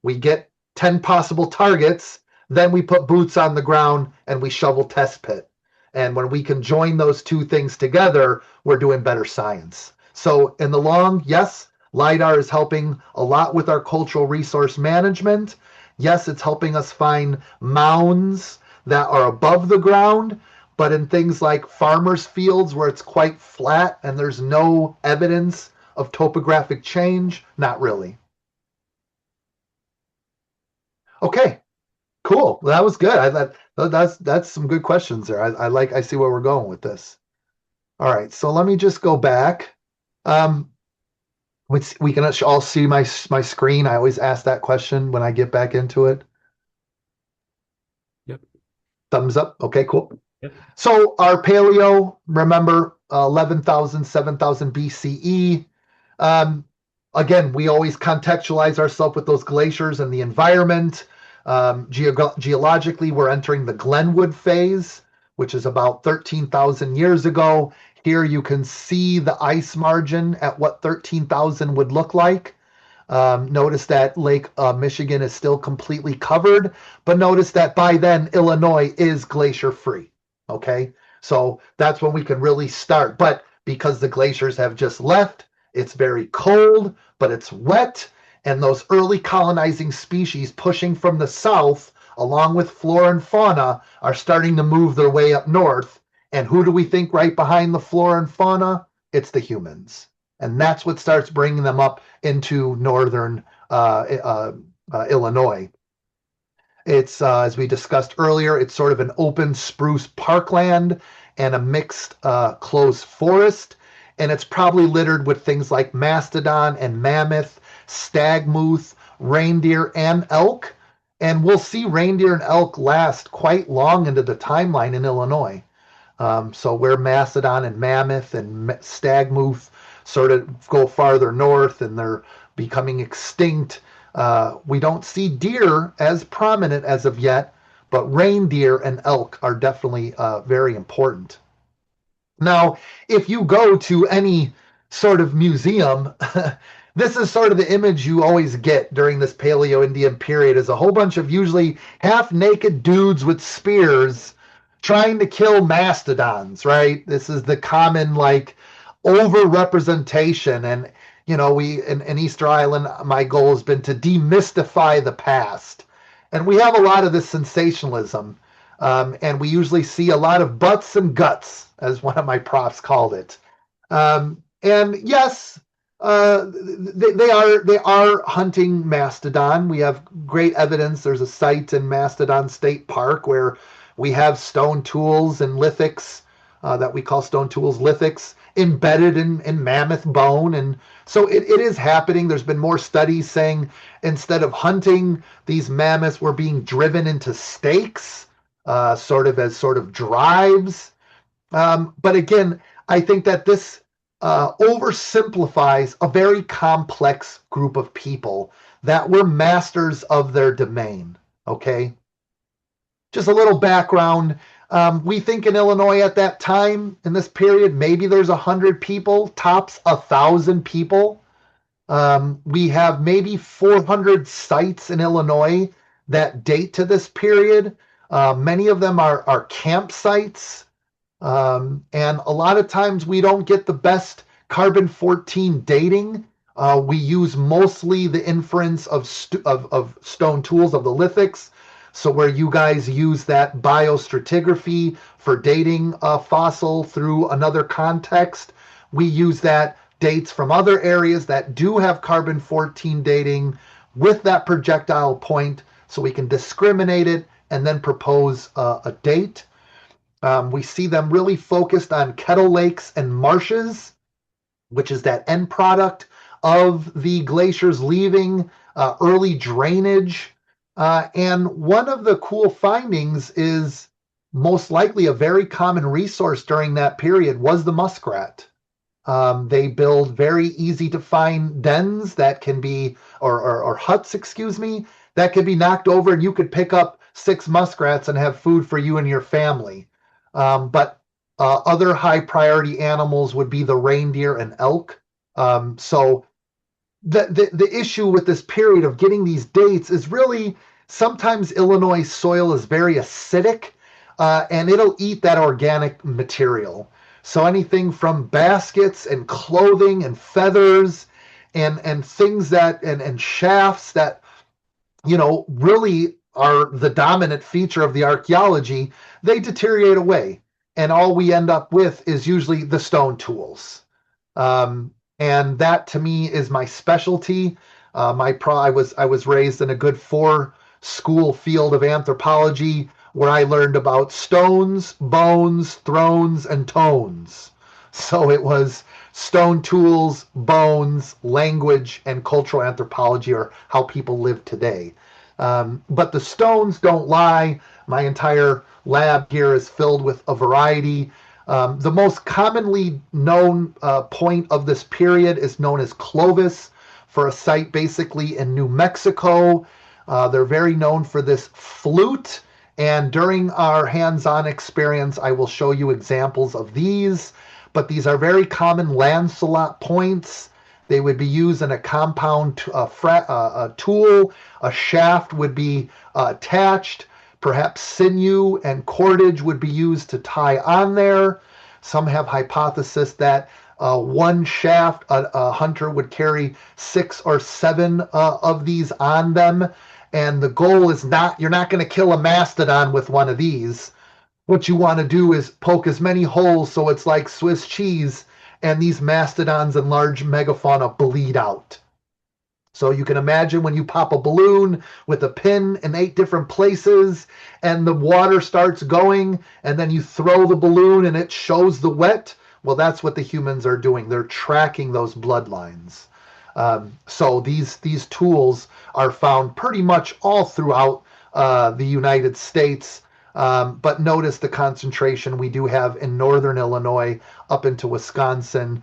We get 10 possible targets. Then we put boots on the ground and we shovel test pit. And when we can join those two things together, we're doing better science. So in the long, yes, LiDAR is helping a lot with our cultural resource management. Yes, it's helping us find mounds that are above the ground. But in things like farmers' fields where it's quite flat and there's no evidence of topographic change, not really. Okay, cool. Well, that was good. That's some good questions there. I see where we're going with this. All right, so let me just go back. We can all see my screen. I always ask that question when I get back into it.
Yep.
Thumbs up. Okay, cool.
Yep.
So our paleo, remember, 11,000, 7,000 BCE. Again, we always contextualize ourselves with those glaciers and the environment. Geologically, we're entering the Glenwood phase, which is about 13,000 years ago. Here you can see the ice margin at what 13,000 would look like. Notice that Lake Michigan is still completely covered, but notice that by then Illinois is glacier free. Okay, so that's when we can really start. But because the glaciers have just left, it's very cold, but it's wet, and those early colonizing species pushing from the south, along with flora and fauna, are starting to move their way up north. And who do we think right behind the flora and fauna? It's the humans. And that's what starts bringing them up into northern Illinois. It's, as we discussed earlier, it's sort of an open spruce parkland and a mixed closed forest. And it's probably littered with things like mastodon and mammoth, stag moose, reindeer, and elk. And we'll see reindeer and elk last quite long into the timeline in Illinois. So where mastodon and mammoth and stag moose sort of go farther north and they're becoming extinct, we don't see deer as prominent as of yet, but reindeer and elk are definitely very important. Now, if you go to any sort of museum, this is sort of the image you always get during this Paleo-Indian period, is a whole bunch of usually half-naked dudes with spears trying to kill mastodons, right? This is the common, like, over-representation. And, we in Easter Island, my goal has been to demystify the past. And we have a lot of this sensationalism. And we usually see a lot of butts and guts, as one of my props called it. And yes, they are hunting mastodon. We have great evidence. There's a site in Mastodon State Park where we have stone tools and lithics that we call stone tools lithics embedded in mammoth bone. And so it is happening. There's been more studies saying instead of hunting, these mammoths were being driven into stakes, sort of drives. But again, I think that this oversimplifies a very complex group of people that were masters of their domain. Okay. Just a little background. We think in Illinois at that time, in this period, maybe there's 100 people, tops 1,000 people. We have maybe 400 sites in Illinois that date to this period. Many of them are campsites. And a lot of times we don't get the best carbon-14 dating. We use mostly the inference of stone tools, of the lithics. So where you guys use that biostratigraphy for dating a fossil through another context, we use that dates from other areas that do have carbon-14 dating with that projectile point so we can discriminate it and then propose a date. We see them really focused on kettle lakes and marshes, which is that end product of the glaciers leaving, early drainage. And one of the cool findings is most likely a very common resource during that period was the muskrat. They build very easy to find dens that can be, or huts, excuse me, that could be knocked over and you could pick up 6 muskrats and have food for you and your family. But other high priority animals would be the reindeer and elk. So the issue with this period of getting these dates is really sometimes Illinois soil is very acidic, and it'll eat that organic material. So anything from baskets and clothing and feathers and things that and shafts that really are the dominant feature of the archaeology, they deteriorate away. And all we end up with is usually the stone tools. And that to me is my specialty. I was raised in a good 4-school field of anthropology where I learned about stones, bones, thrones, and tones. So it was stone tools, bones, language, and cultural anthropology, or how people live today. But the stones don't lie. My entire lab here is filled with a variety. The most commonly known point of this period is known as Clovis, for a site basically in New Mexico. They're very known for this flute. And during our hands-on experience, I will show you examples of these. But these are very common Lancelot points. They would be used in a compound a tool. A shaft would be attached. Perhaps sinew and cordage would be used to tie on there. Some have hypothesis that one shaft, a hunter would carry 6 or 7 of these on them. And the goal is you're not going to kill a mastodon with one of these. What you want to do is poke as many holes so it's like Swiss cheese, and these mastodons and large megafauna bleed out. So you can imagine when you pop a balloon with a pin in 8 different places and the water starts going and then you throw the balloon and it shows the wet. Well, that's what the humans are doing. They're tracking those bloodlines. So these tools are found pretty much all throughout the United States. But notice the concentration we do have in northern Illinois up into Wisconsin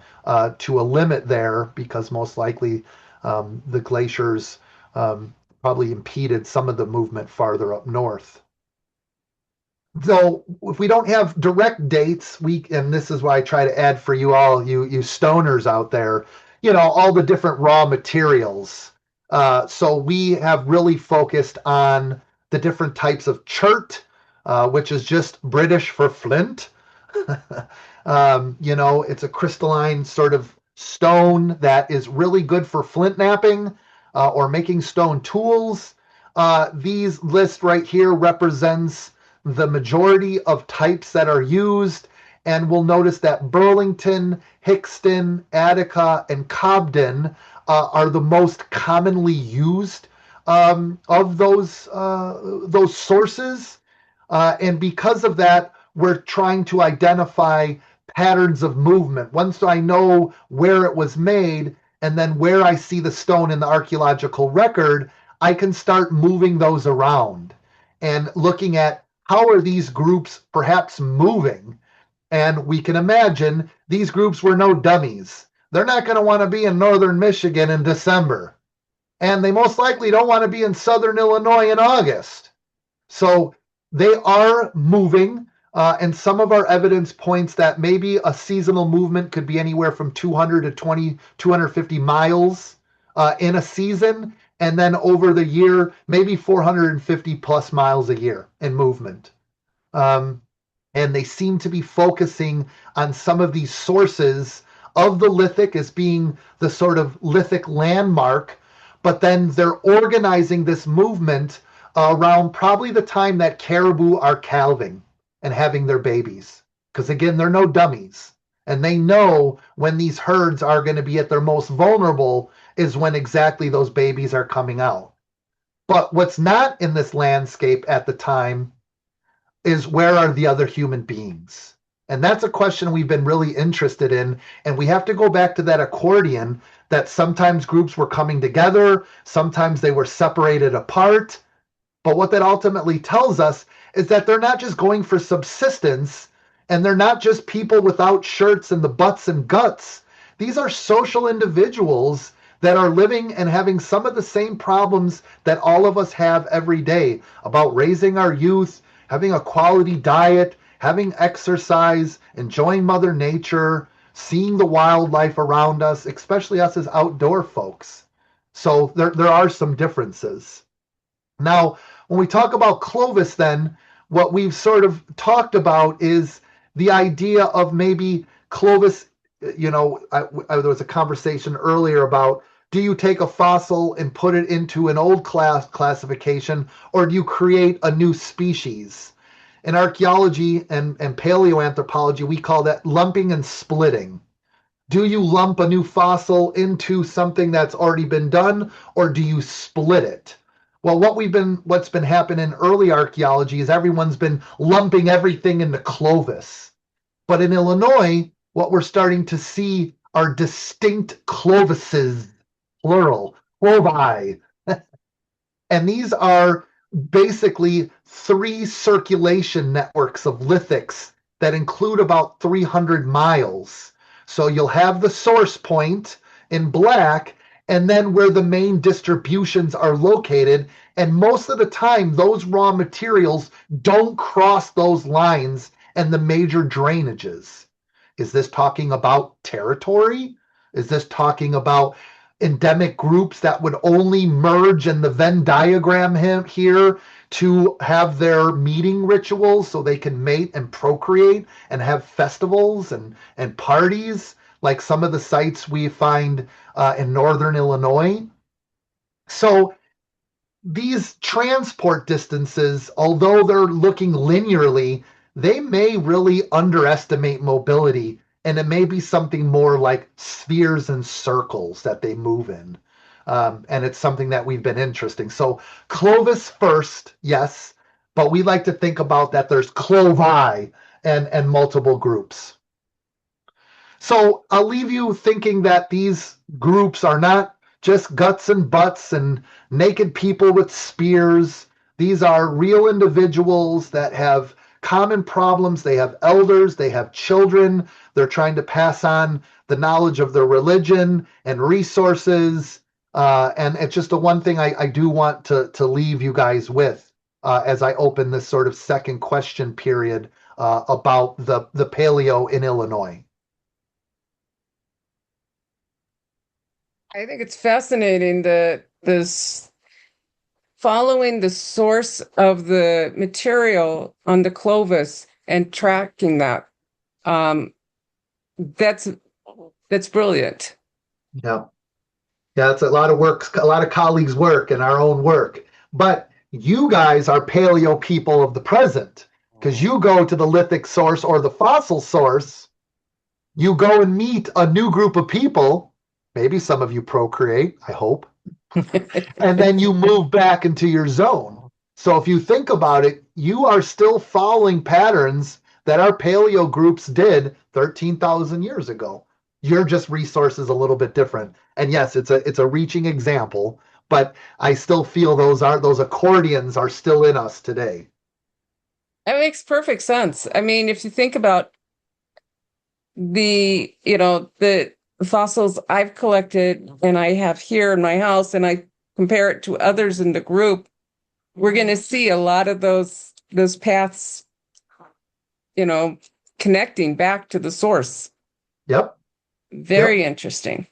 to a limit there, because most likely the glaciers probably impeded some of the movement farther up north. So if we don't have direct dates, and this is why I try to add for you all, you stoners out there, all the different raw materials. So we have really focused on the different types of chert, which is just British for flint. It's a crystalline sort of stone that is really good for flint knapping or making stone tools. These list right here represents the majority of types that are used, and we'll notice that Burlington, Hickston, Attica, and Cobden are the most commonly used of those sources. And because of that, we're trying to identify patterns of movement. Once I know where it was made and then where I see the stone in the archaeological record, I can start moving those around and looking at how are these groups perhaps moving. And we can imagine these groups were no dummies. They're not going to want to be in northern Michigan in December. And they most likely don't want to be in southern Illinois in August. So they are moving. And some of our evidence points that maybe a seasonal movement could be anywhere from 200 to 250 miles in a season. And then over the year, maybe 450 plus miles a year in movement. And they seem to be focusing on some of these sources of the lithic as being the sort of lithic landmark, but then they're organizing this movement around probably the time that caribou are calving and having their babies. Because again, they're no dummies. And they know when these herds are going to be at their most vulnerable is when exactly those babies are coming out. But what's not in this landscape at the time is where are the other human beings? And that's a question we've been really interested in. And we have to go back to that accordion that sometimes groups were coming together, sometimes they were separated apart. But what that ultimately tells us is that they're not just going for subsistence, and they're not just people without shirts and the butts and guts. These are social individuals that are living and having some of the same problems that all of us have every day about raising our youth, having a quality diet, having exercise, enjoying Mother Nature, seeing the wildlife around us, especially us as outdoor folks. So there are some differences. Now, when we talk about Clovis, then, what we've sort of talked about is the idea of maybe Clovis, there was a conversation earlier about, do you take a fossil and put it into an old classification, or do you create a new species? In archaeology and paleoanthropology, we call that lumping and splitting. Do you lump a new fossil into something that's already been done, or do you split it? Well, what's been happening in early archaeology is everyone's been lumping everything into Clovis. But in Illinois, what we're starting to see are distinct Clovises, plural, clovi. And these are basically 3 circulation networks of lithics that include about 300 miles. So you'll have the source point in black, and then where the main distributions are located. And most of the time, those raw materials don't cross those lines and the major drainages. Is this talking about territory? Is this talking about endemic groups that would only merge in the Venn diagram here to have their meeting rituals so they can mate and procreate and have festivals and parties, like some of the sites we find in northern Illinois? So these transport distances, although they're looking linearly, they may really underestimate mobility, and it may be something more like spheres and circles that they move in. And it's something that we've been interesting. So Clovis first, yes, but we like to think about that there's clovi and multiple groups. So I'll leave you thinking that these groups are not just guts and butts and naked people with spears. These are real individuals that have common problems. They have elders, they have children. They're trying to pass on the knowledge of their religion and resources. And it's just the one thing I do want to leave you guys with as I open this sort of second question period about the paleo in Illinois.
I think it's fascinating that this following the source of the material on the Clovis and tracking that. That's brilliant.
Yeah. Yeah, it's a lot of work, a lot of colleagues' work and our own work. But you guys are paleo people of the present, because you go to the lithic source or the fossil source, you go and meet a new group of people. Maybe some of you procreate, I hope. And then you move back into your zone. So if you think about it, you are still following patterns that our paleo groups did 13,000 years ago. Your just resource is a little bit different. And yes, it's a reaching example, but I still feel those accordions are still in us today.
That makes perfect sense. I mean, if you think about the fossils I've collected and I have here in my house, and I compare it to others in the group, we're going to see a lot of those paths, connecting back to the source.
Yep.
Very interesting.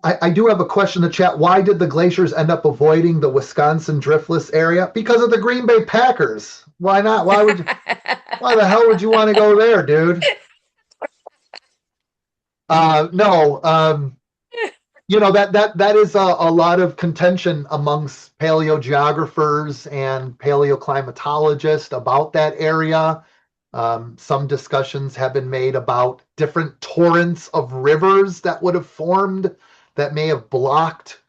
I do have a question in the chat. Why did the glaciers end up avoiding the Wisconsin driftless area? Because of the Green Bay Packers. Why not? Why the hell would you want to go there, dude? No. That is a lot of contention amongst paleogeographers and paleoclimatologists about that area. Some discussions have been made about different torrents of rivers that would have formed that may have blocked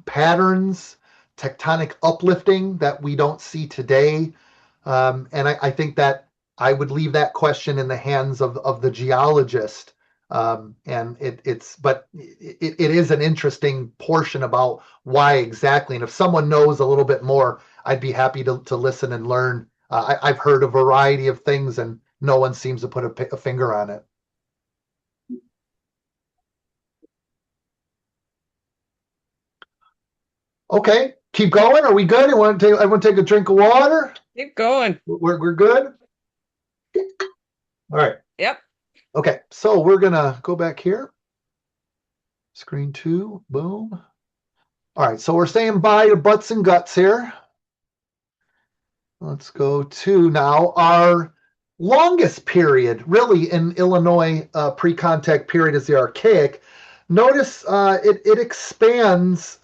patterns, tectonic uplifting that we don't see today. And I think that I would leave that question in the hands of the geologist. And it is an interesting portion about why exactly. And if someone knows a little bit more, I'd be happy to listen and learn. I've heard a variety of things, and no one seems to put a finger on it. Okay, keep going. Are we good? Everyone take a drink of water?
Keep going.
We're good? All right.
Yep.
Okay, so we're going to go back here. Screen 2, boom. All right, so we're saying bye to butts and guts here. Let's go to now our longest period, really, in Illinois pre-contact period is the Archaic. Notice it expands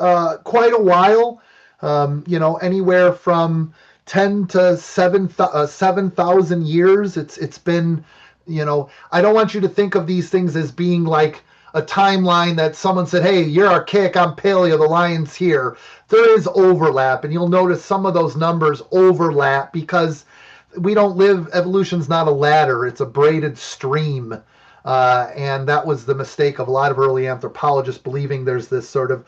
quite a while, anywhere from 10 to 7,000 years. It's been, I don't want you to think of these things as being like a timeline that someone said, hey, you're Archaic, I'm Paleo, the line's here. There is overlap, and you'll notice some of those numbers overlap because we don't live, evolution's not a ladder, it's a braided stream. And that was the mistake of a lot of early anthropologists, believing there's this sort of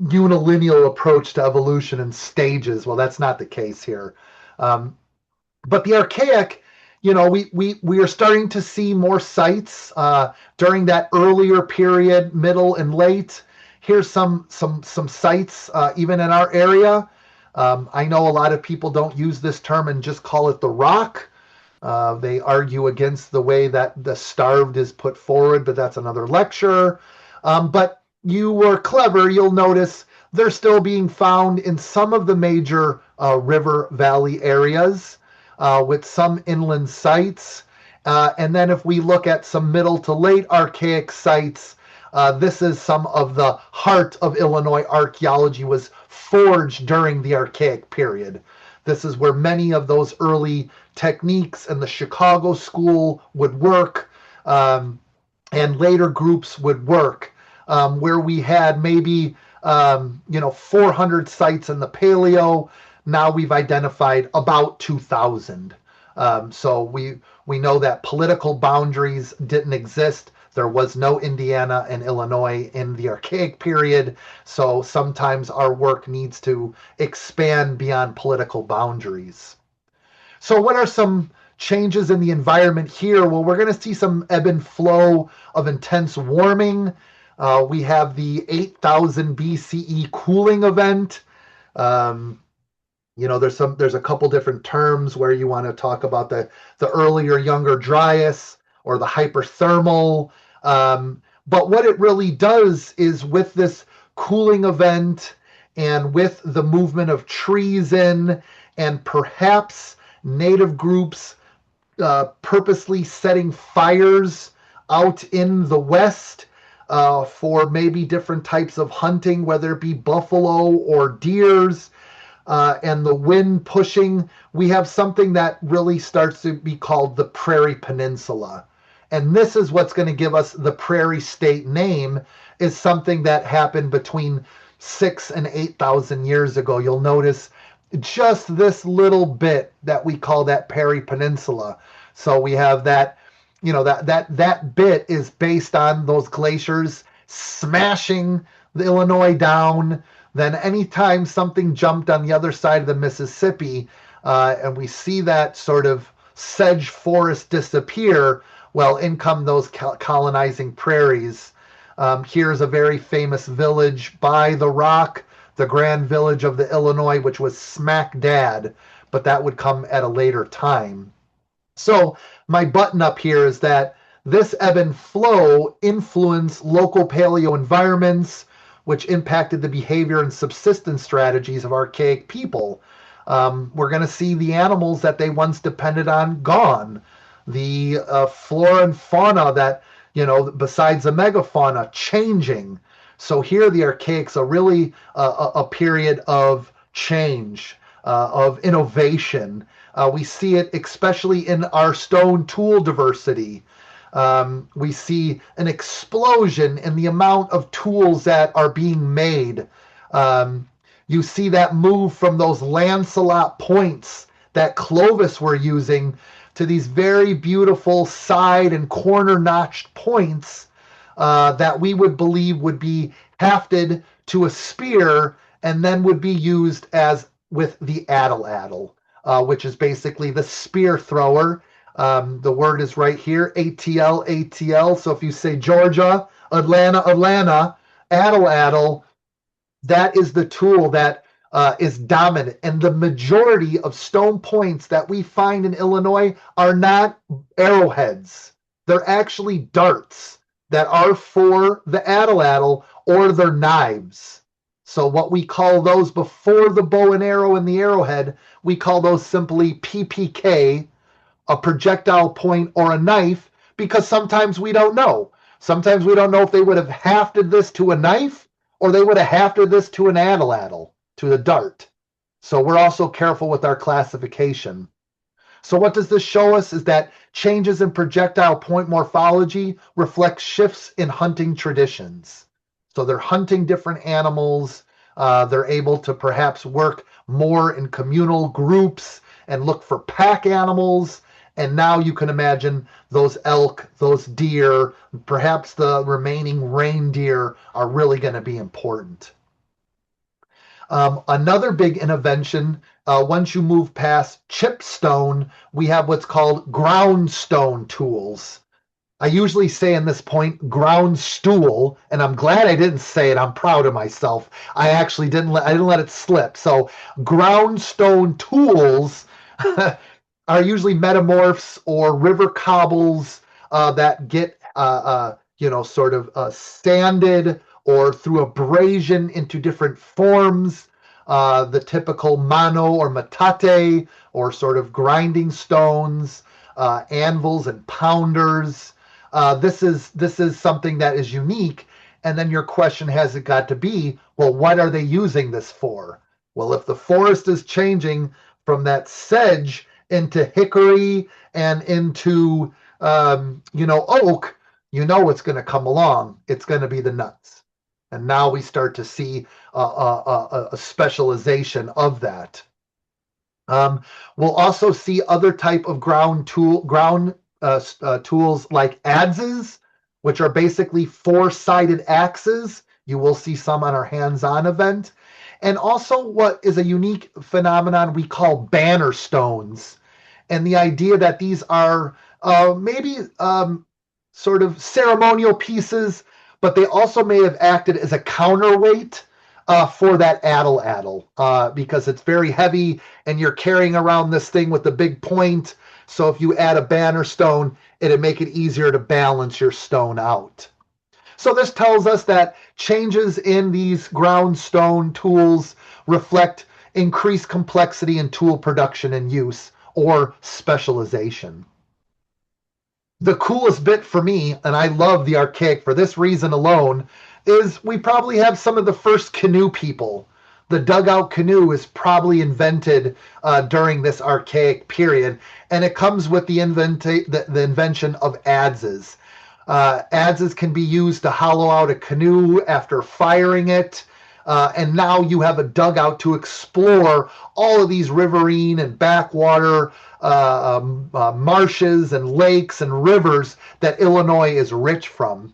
unilineal approach to evolution in stages. Well, that's not the case here. But the Archaic, we are starting to see more sites during that earlier period, middle and late. Here's some sites even in our area. I know a lot of people don't use this term and just call it the rock. They argue against the way that the starved is put forward, but that's another lecture. But you were clever. You'll notice they're still being found in some of the major river valley areas with some inland sites. And then if we look at some middle to late Archaic sites, this is some of the heart of Illinois archaeology was forged during the Archaic period. This is where many of those early techniques and the Chicago school would work, and later groups would work, where we had maybe 400 sites in the Paleo. Now we've identified about 2,000. So we know that political boundaries didn't exist. There was no Indiana and Illinois in the Archaic period, so sometimes our work needs to expand beyond political boundaries. So what are some changes in the environment here? Well, we're going to see some ebb and flow of intense warming. We have the 8,000 BCE cooling event. There's a couple different terms where you want to talk about the earlier younger Dryas or the hyperthermal. But what it really does is with this cooling event and with the movement of trees in and perhaps native groups purposely setting fires out in the west for maybe different types of hunting, whether it be buffalo or deers, and the wind pushing, we have something that really starts to be called the Prairie Peninsula. And this is what's going to give us the Prairie State name, is something that happened between 6,000 and 8,000 years ago. You'll notice just this little bit that we call that Prairie Peninsula. So we have that, that bit is based on those glaciers smashing the Illinois down. Then anytime something jumped on the other side of the Mississippi, and we see that sort of sedge forest disappear, well, in come those colonizing prairies. Here's a very famous village by the rock, the Grand Village of the Illinois, which was smack dab, but that would come at a later time. So my button up here is that this ebb and flow influenced local paleo environments, which impacted the behavior and subsistence strategies of archaic people. We're going to see the animals that they once depended on gone. The flora and fauna that, besides the megafauna, changing. So here the Archaics are really a period of change, of innovation. We see it especially in our stone tool diversity. We see an explosion in the amount of tools that are being made. You see that move from those Lancelot points that Clovis were using to these very beautiful side and corner notched points that we would believe would be hafted to a spear and then would be used as with the addle, which is basically the spear thrower. The word is right here, ATL. So if you say Georgia, Atlanta, addle, that is the tool that is dominant. And the majority of stone points that we find in Illinois are not arrowheads. They're actually darts that are for the addle or they're knives. So what we call those before the bow and arrow and the arrowhead, we call those simply PPK, a projectile point or a knife, because sometimes we don't know. Sometimes we don't know if they would have hafted this to a knife or they would have hafted this to an addle, to the dart. So we're also careful with our classification. So what does this show us is that changes in projectile point morphology reflect shifts in hunting traditions. So they're hunting different animals. They're able to perhaps work more in communal groups and look for pack animals. And now you can imagine those elk, those deer, perhaps the remaining reindeer are really going to be important. Another big intervention, once you move past chipstone, we have what's called ground stone tools. I usually say in this point ground stool, and I'm glad I didn't say it. I'm proud of myself. I actually didn't let it slip. So ground stone tools are usually metamorphs or river cobbles that get sanded or through abrasion into different forms. The typical mano or matate or sort of grinding stones, anvils and pounders. This is something that is unique. And then your question has it got to be, well, what are they using this for? Well, if the forest is changing from that sedge into hickory and into oak, what's going to come along. It's going to be the nuts. And now we start to see a specialization of that. We'll also see other type of ground tools like adzes, which are basically four-sided axes. You will see some on our hands-on event. And also what is a unique phenomenon we call banner stones. And the idea that these are maybe sort of ceremonial pieces, but they also may have acted as a counterweight for that addle, because it's very heavy and you're carrying around this thing with the big point. So if you add a banner stone, it'd make it easier to balance your stone out. So this tells us that changes in these ground stone tools reflect increased complexity in tool production and use, or specialization. The coolest bit for me, and I love the archaic for this reason alone, is we probably have some of the first canoe people. The dugout canoe is probably invented during this archaic period, and it comes with the invention of adzes. Adzes can be used to hollow out a canoe after firing it. And now you have a dugout to explore all of these riverine and backwater marshes and lakes and rivers that Illinois is rich from.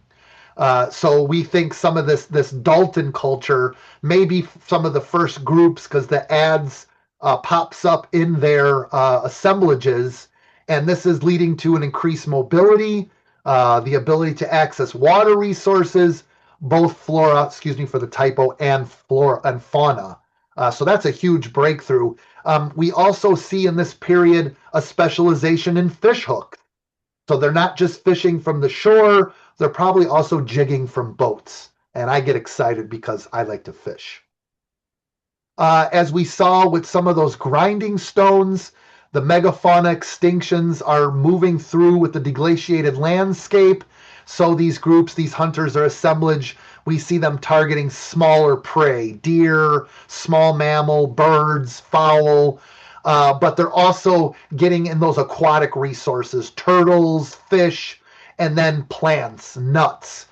So we think some of this Dalton culture may be some of the first groups, because the ads pops up in their assemblages, and this is leading to an increased mobility, the ability to access water resources, both flora, excuse me for the typo, and flora and fauna. So that's a huge breakthrough. We also see in this period a specialization in fish hooks. So they're not just fishing from the shore, they're probably also jigging from boats. And I get excited because I like to fish. As we saw with some of those grinding stones, the megafauna extinctions are moving through with the deglaciated landscape. So these groups, these hunters are assemblage. We see them targeting smaller prey, deer, small mammal, birds, fowl. But they're also getting in those aquatic resources, turtles, fish, and then plants, nuts.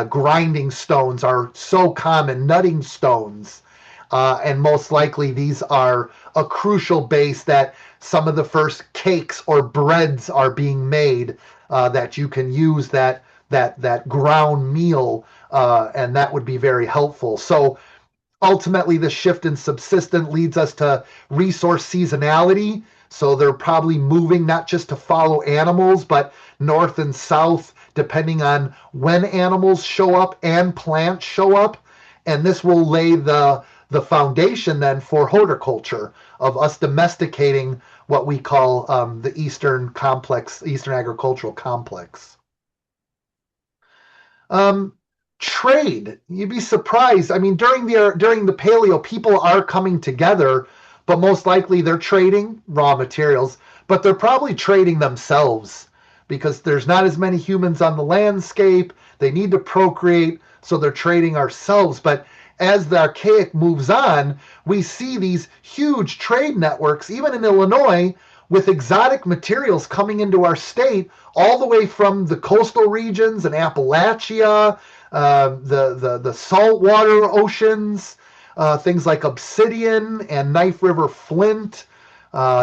Grinding stones are so common, nutting stones. And most likely these are a crucial base that some of the first cakes or breads are being made, that you can use that ground meal, and that would be very helpful. So ultimately, the shift in subsistence leads us to resource seasonality. So they're probably moving not just to follow animals, but north and south, depending on when animals show up and plants show up. And this will lay the foundation then for horticulture, of us domesticating what we call the Eastern agricultural complex. Trade, you'd be surprised. I mean, during the Paleo, people are coming together, but most likely they're trading raw materials, but they're probably trading themselves, because there's not as many humans on the landscape. They need to procreate, so they're trading ourselves. But as the archaic moves on, we see these huge trade networks, even in Illinois, with exotic materials coming into our state, all the way from the coastal regions and Appalachia, the saltwater oceans, things like obsidian and Knife River flint,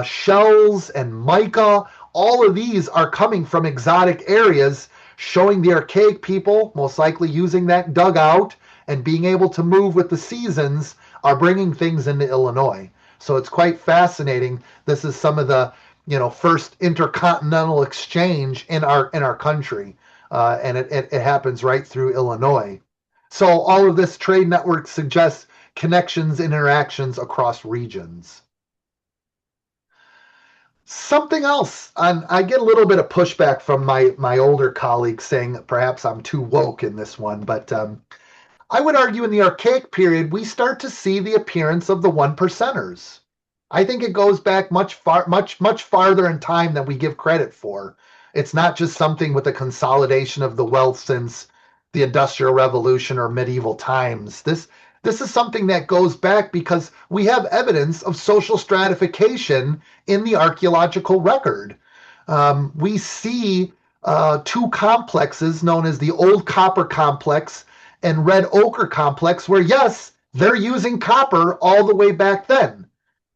shells and mica. All of these are coming from exotic areas, showing the archaic people, most likely using that dugout and being able to move with the seasons, are bringing things into Illinois. So it's quite fascinating. This is some of the first intercontinental exchange in our country. And it happens right through Illinois. So all of this trade network suggests connections, interactions across regions. Something else, I get a little bit of pushback from my older colleagues saying perhaps I'm too woke in this one, but I would argue in the archaic period, we start to see the appearance of the one percenters. I think it goes back much farther in time than we give credit for. It's not just something with the consolidation of the wealth since the Industrial Revolution or medieval times. This is something that goes back because we have evidence of social stratification in the archaeological record. We see two complexes known as the Old Copper Complex and Red Ochre Complex, where, yes, they're using copper all the way back then.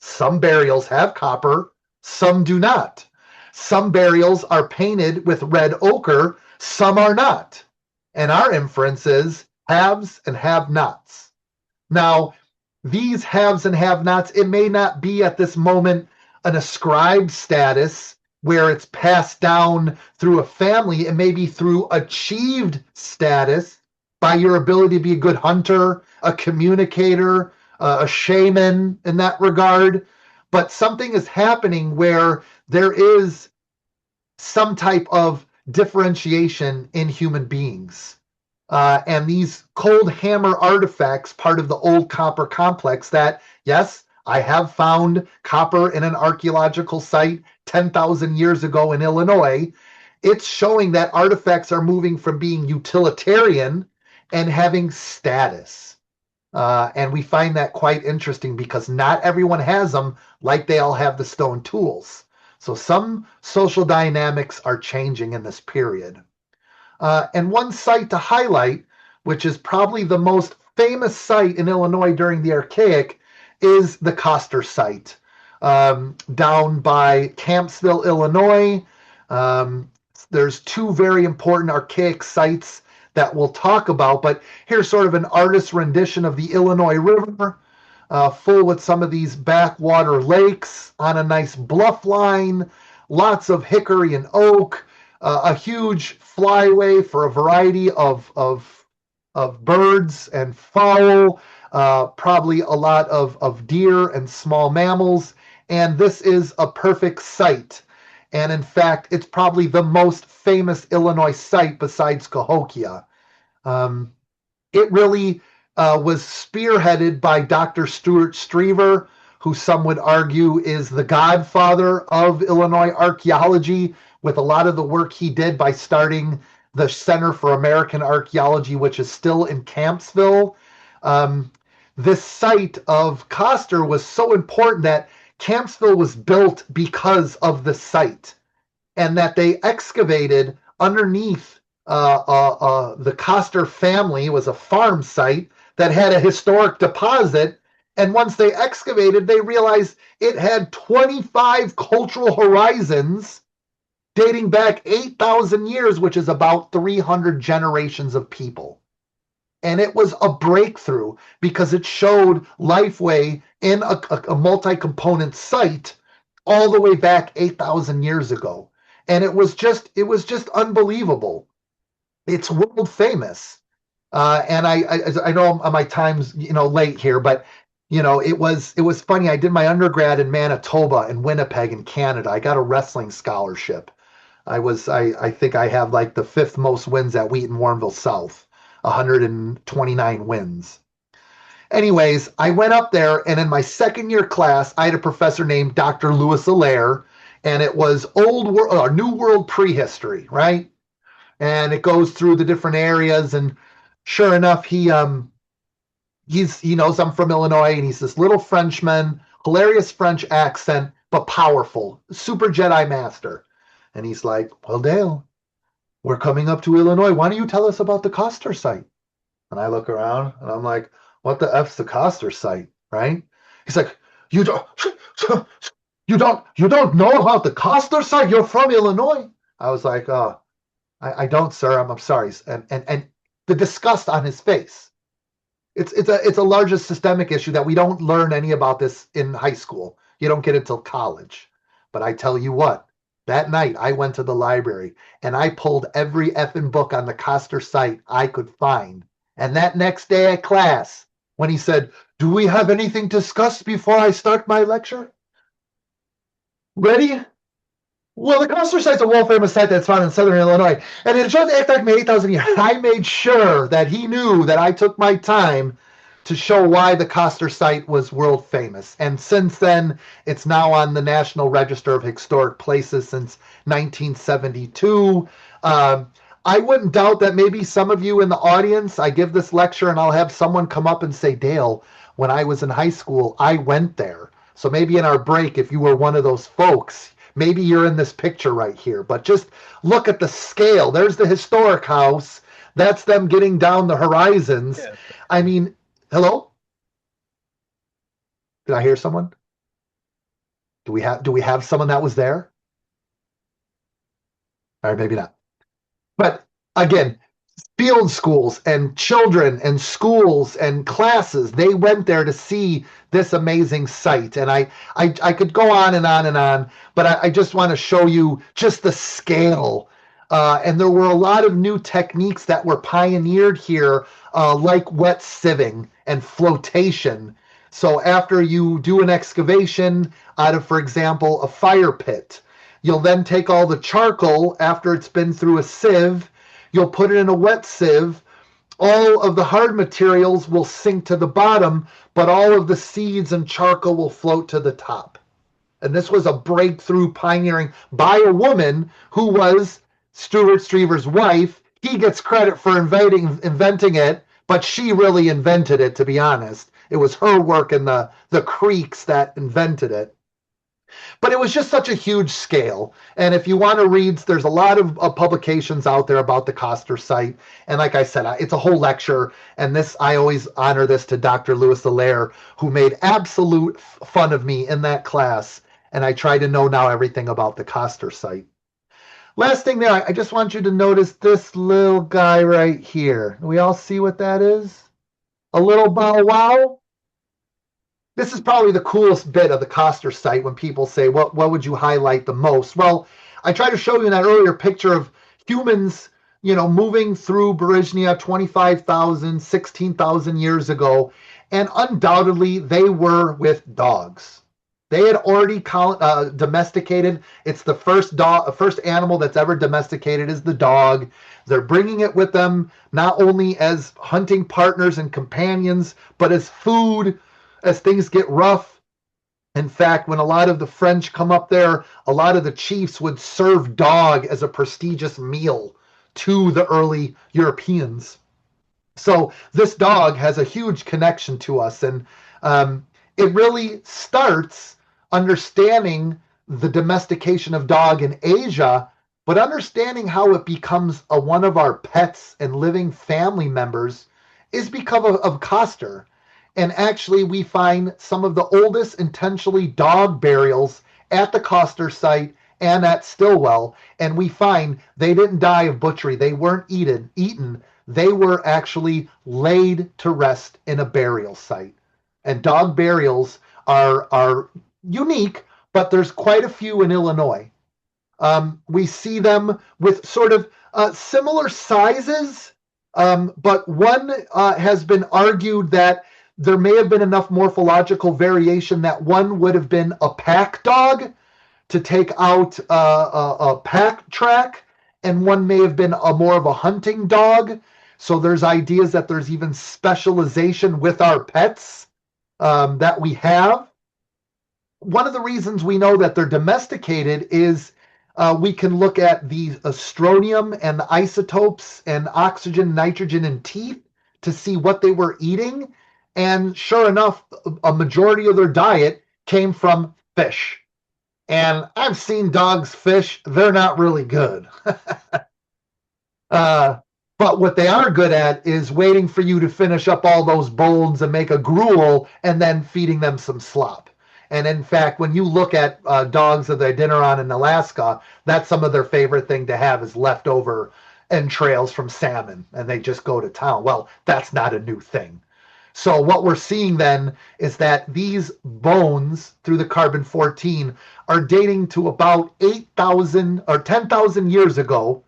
Some burials have copper, some do not. Some burials are painted with red ochre, some are not. And our inference is haves and have-nots. Now, these haves and have-nots, it may not be at this moment an ascribed status where it's passed down through a family. It may be through achieved status by your ability to be a good hunter, a communicator, a shaman in that regard. But something is happening where there is some type of differentiation in human beings. And these cold hammer artifacts, part of the Old Copper Complex, that, yes, I have found copper in an archaeological site 10,000 years ago in Illinois. It's showing that artifacts are moving from being utilitarian and having status. And we find that quite interesting because not everyone has them like they all have the stone tools. So some social dynamics are changing in this period. And one site to highlight, which is probably the most famous site in Illinois during the Archaic is the Coster site, down by Campsville, Illinois. There's two very important archaic sites that we'll talk about, but here's sort of an artist's rendition of the Illinois River, full with some of these backwater lakes on a nice bluff line, lots of hickory and oak, a huge flyway for a variety of birds and fowl, probably a lot of deer and small mammals. And this is a perfect site. And in fact, it's probably the most famous Illinois site besides Cahokia. It really was spearheaded by Dr. Stuart Strever, who some would argue is the godfather of Illinois archaeology, with a lot of the work he did by starting the Center for American Archaeology, which is still in Campsville. This site of Coster was so important that Campsville was built because of the site, and that they excavated underneath the Coster family. It was a farm site that had a historic deposit, and once they excavated, they realized it had 25 cultural horizons dating back 8,000 years, which is about 300 generations of people. And it was a breakthrough because it showed lifeway in a multi-component site all the way back 8,000 years ago. And it was just unbelievable. It's world famous. And I know my time's, late here, but it was funny. I did my undergrad in Manitoba and Winnipeg in Canada. I got a wrestling scholarship. I think I have like the fifth most wins at Wheaton Warrenville South, 129 wins. Anyways, I went up there, and in my second year class, I had a professor named Dr. Louis Allaire, and it was New World prehistory, right? And it goes through the different areas, and sure enough, he knows I'm from Illinois, and he's this little Frenchman, hilarious French accent, but powerful, super Jedi master. And he's like, well, Dale, we're coming up to Illinois. Why don't you tell us about the Coster site? And I look around, and I'm like, what the F's the Coster site, right? He's like, you don't know about the Coster site? You're from Illinois. I was like, oh, I don't, sir. I'm sorry. And the disgust on his face. It's a larger systemic issue that we don't learn any about this in high school. You don't get it till college. But I tell you what, that night I went to the library and I pulled every effing book on the Coster site I could find. And that next day at class, when he said, do we have anything to discuss before I start my lecture? Ready? Well, the Coster site's a world-famous site that's found in southern Illinois, and it just back 8,000 years. I made sure that he knew that I took my time to show why the Coster site was world-famous. And since then, it's now on the National Register of Historic Places since 1972. I wouldn't doubt that maybe some of you in the audience, I give this lecture and I'll have someone come up and say, Dale, when I was in high school, I went there. So maybe in our break, if you were one of those folks, maybe you're in this picture right here. But just look at the scale. There's the historic house. That's them getting down the horizons. Yeah. I mean, hello? Did I hear someone? Do we have someone that was there? All right, maybe not. But again, field schools and children and schools and classes, they went there to see this amazing site. And I could go on and on and on, but I just want to show you just the scale. And there were a lot of new techniques that were pioneered here, like wet sieving and flotation. So after you do an excavation out of, for example, a fire pit, you'll then take all the charcoal after it's been through a sieve. You'll put it in a wet sieve. All of the hard materials will sink to the bottom, but all of the seeds and charcoal will float to the top. And this was a breakthrough pioneering by a woman who was Stuart Strever's wife. He gets credit for inventing it, but she really invented it, to be honest. It was her work in the creeks that invented it. But it was just such a huge scale. And if you want to read, there's a lot of publications out there about the Coster site. And like I said, it's a whole lecture. And this, I always honor this to Dr. Louis Allaire, who made absolute fun of me in that class. And I try to know now everything about the Coster site. Last thing there, I just want you to notice this little guy right here. We all see what that is? A little bow wow. This is probably the coolest bit of the Coster site when people say, what would you highlight the most? Well, I tried to show you in that earlier picture of humans, moving through Berezhnia 25,000, 16,000 years ago, and undoubtedly they were with dogs. They had already domesticated. It's the first animal that's ever domesticated is the dog. They're bringing it with them not only as hunting partners and companions, but as food, as things get rough. In fact, when a lot of the French come up there, a lot of the chiefs would serve dog as a prestigious meal to the early Europeans. So this dog has a huge connection to us. And it really starts understanding the domestication of dog in Asia, but understanding how it becomes one of our pets and living family members is because of Coster. And actually, we find some of the oldest intentionally dog burials at the Coster site and at Stillwell. And we find they didn't die of butchery. They weren't eaten. They were actually laid to rest in a burial site. And dog burials are unique, but there's quite a few in Illinois. We see them with sort of similar sizes, but one has been argued that there may have been enough morphological variation that one would have been a pack dog to take out a pack track, and one may have been more of a hunting dog. So there's ideas that there's even specialization with our pets that we have. One of the reasons we know that they're domesticated is we can look at the strontium and the isotopes and oxygen, nitrogen, and teeth to see what they were eating. And sure enough, a majority of their diet came from fish. And I've seen dogs fish. They're not really good. But what they are good at is waiting for you to finish up all those bones and make a gruel and then feeding them some slop. And in fact, when you look at dogs that they dinner on in Alaska, that's some of their favorite thing to have is leftover entrails from salmon. And they just go to town. Well, that's not a new thing. So what we're seeing then is that these bones through the carbon-14 are dating to about 8,000 or 10,000 years ago.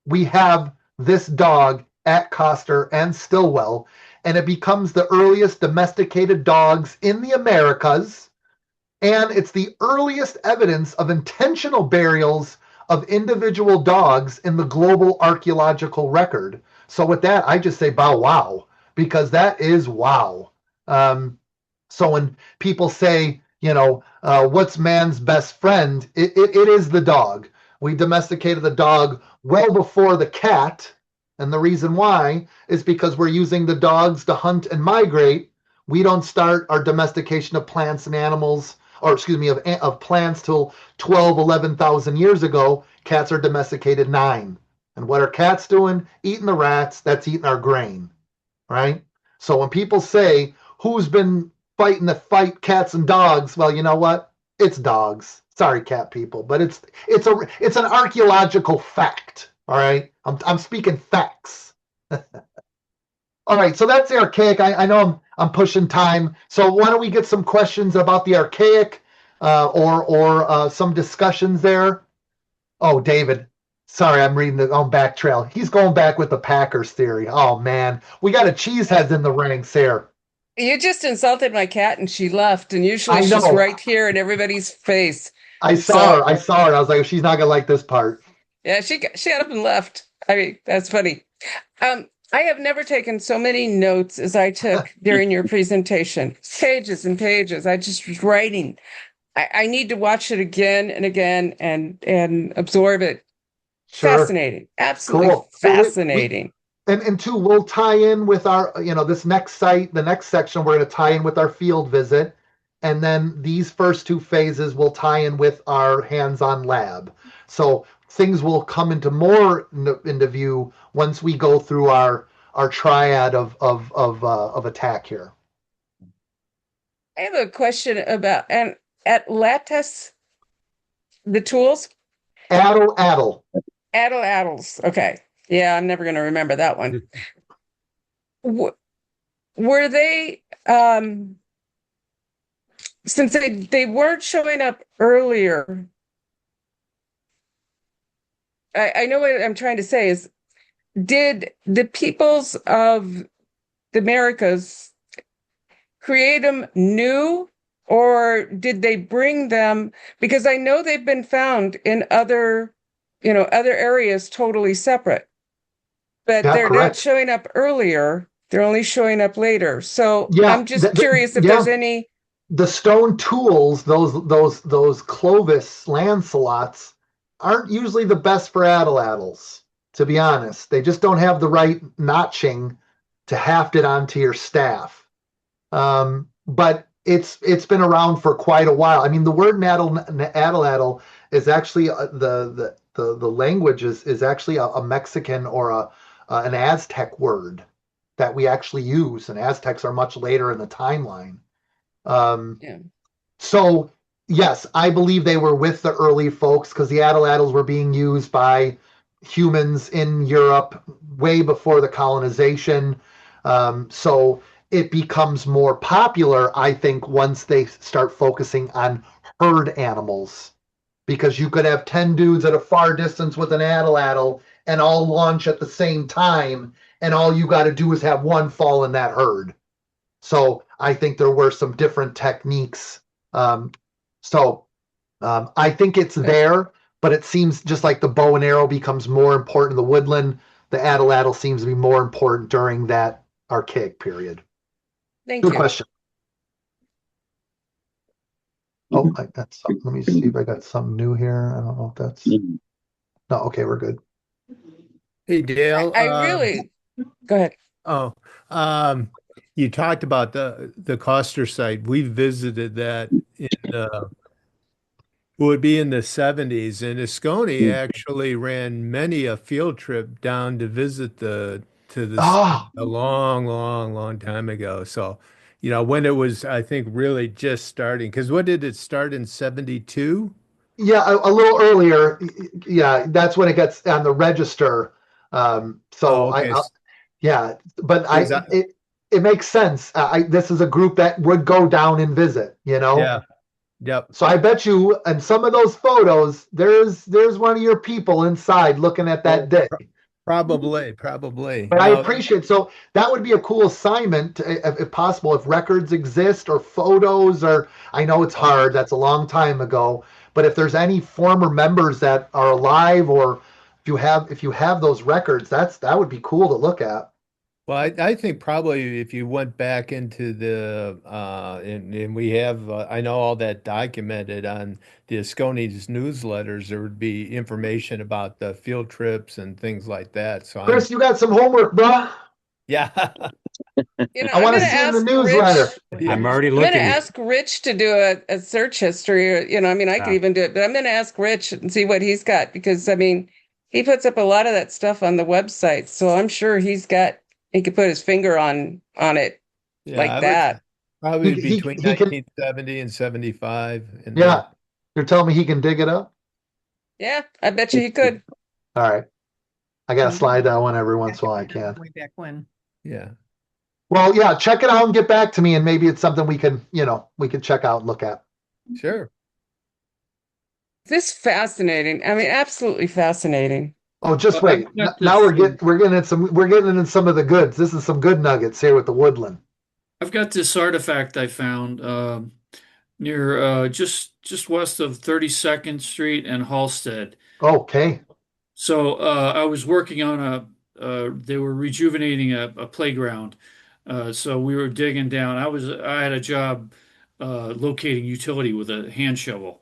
We have this dog at Coster and Stillwell, and it becomes the earliest domesticated dogs in the Americas, and it's the earliest evidence of intentional burials of individual dogs in the global archaeological record. So with that, I just say bow wow. Because that is wow. So when people say, what's man's best friend, it is the dog. We domesticated the dog well before the cat. And the reason why is because we're using the dogs to hunt and migrate. We don't start our domestication of plants and animals, of plants till 12, 11,000 years ago. Cats are domesticated 9. And what are cats doing? Eating the rats. That's eating our grain. Right? So when people say, who's been fighting the fight, cats and dogs? Well, you know what? It's dogs. Sorry, cat people, but it's an archaeological fact. All right? I'm speaking facts. All right, so that's the archaic. I know I'm pushing time. So why don't we get some questions about the archaic or some discussions there? Oh, David. Sorry, I'm reading the back trail. He's going back with the Packers theory. Oh, man. We got a cheeseheads in the ranks here.
You just insulted my cat and she left. And usually she's right here in everybody's face.
I saw her. I was like, she's not going to like this part.
Yeah, she got up and left. I mean, that's funny. I have never taken so many notes as I took during your presentation. Pages and pages. I just was writing. I need to watch it again and again and absorb it. Sure. Fascinating. Absolutely cool. Fascinating.
And two, we'll tie in with our, this next site, the next section, we're going to tie in with our field visit. And then these first two phases will tie in with our hands-on lab. So things will come into more into view once we go through our triad of attack here.
I have a question about, and at lattice, the tools,
Addle.
addles. Okay. Yeah, I'm never going to remember that one. Were they, since they weren't showing up earlier, I know what I'm trying to say is, did the peoples of the Americas create them new, or did they bring them? Because I know they've been found in other, other areas totally separate, but
Yeah,
they're not
correct.
showing up earlier. They're only showing up later. So
Yeah,
I'm just curious if there's any.
the stone tools, those Clovis Lancelots, aren't usually the best for addles, to be honest. They just don't have the right notching to haft it onto your staff. But it's been around for quite a while. I mean, the word addle is actually the language is actually a Mexican or an Aztec word that we actually use, and Aztecs are much later in the timeline.
Yeah.
So yes, I believe they were with the early folks because the addles were being used by humans in Europe way before the colonization. So it becomes more popular, I think, once they start focusing on herd animals, because you could have 10 dudes at a far distance with an addle and all launch at the same time, and all you got to do is have one fall in that herd. So I think there were some different techniques. I think it's there, but it seems just like the bow and arrow becomes more important in the woodland. The addle seems to be more important during that archaic period.
Thank
Good
you.
question. Oh, I got something. Let me see if I got something new here. I don't know if that's no. Okay, we're good.
Hey, Dale.
I really go ahead.
Oh, you talked about the Coster site. We visited that in would be in the 70s, and ESCONI actually ran many a field trip down to visit the to this
Oh,
a long, long, long time ago. So, when it was, I think, really just starting. Because what did it start in 72?
yeah, a little earlier. Yeah, that's when it gets on the register.
Oh,
So
okay.
yeah, but
Because
it makes sense. This is a group that would go down and visit.
yeah, yep.
So I bet you, in some of those photos, there's one of your people inside looking at that day.
Probably.
But I
Now,
appreciate, so that would be a cool assignment if possible, if records exist or photos, or I know it's hard, that's a long time ago, but if there's any former members that are alive, or if you have those records, that would be cool to look at.
well, I think probably if you went back into and we have, I know all that documented on the Asconi's newsletters, there would be information about the field trips and things like that. So
Chris, you got some homework, bro.
yeah.
I want to see it in the newsletter.
I'm already
I'm going to
looking.
ask Rich to do a search history. I mean, I could
Yeah.
even do it, but I'm going to ask Rich and see what he's got, because I mean, he puts up a lot of that stuff on the website, so I'm sure he could put his finger on it
Yeah,
like
I would
that.
probably
He
between
he can.
1970 and 75 in
Yeah,
there.
you're telling me he can dig it up.
Yeah, I bet you he could.
All right, I gotta slide that one every once in a while I can.
Way back when.
Yeah.
Well, yeah, check it out and get back to me, and maybe it's something we can check out and look at.
Sure.
This fascinating. I mean, absolutely fascinating.
Oh, just
Well,
wait.
I've got
Now
this-
we're getting in some of the goods. This is some good nuggets here with the woodland.
I've got this artifact I found near just west of 32nd Street and Halsted.
Okay.
So I was working on they were rejuvenating a playground. So we were digging down. I had a job locating utility with a hand shovel.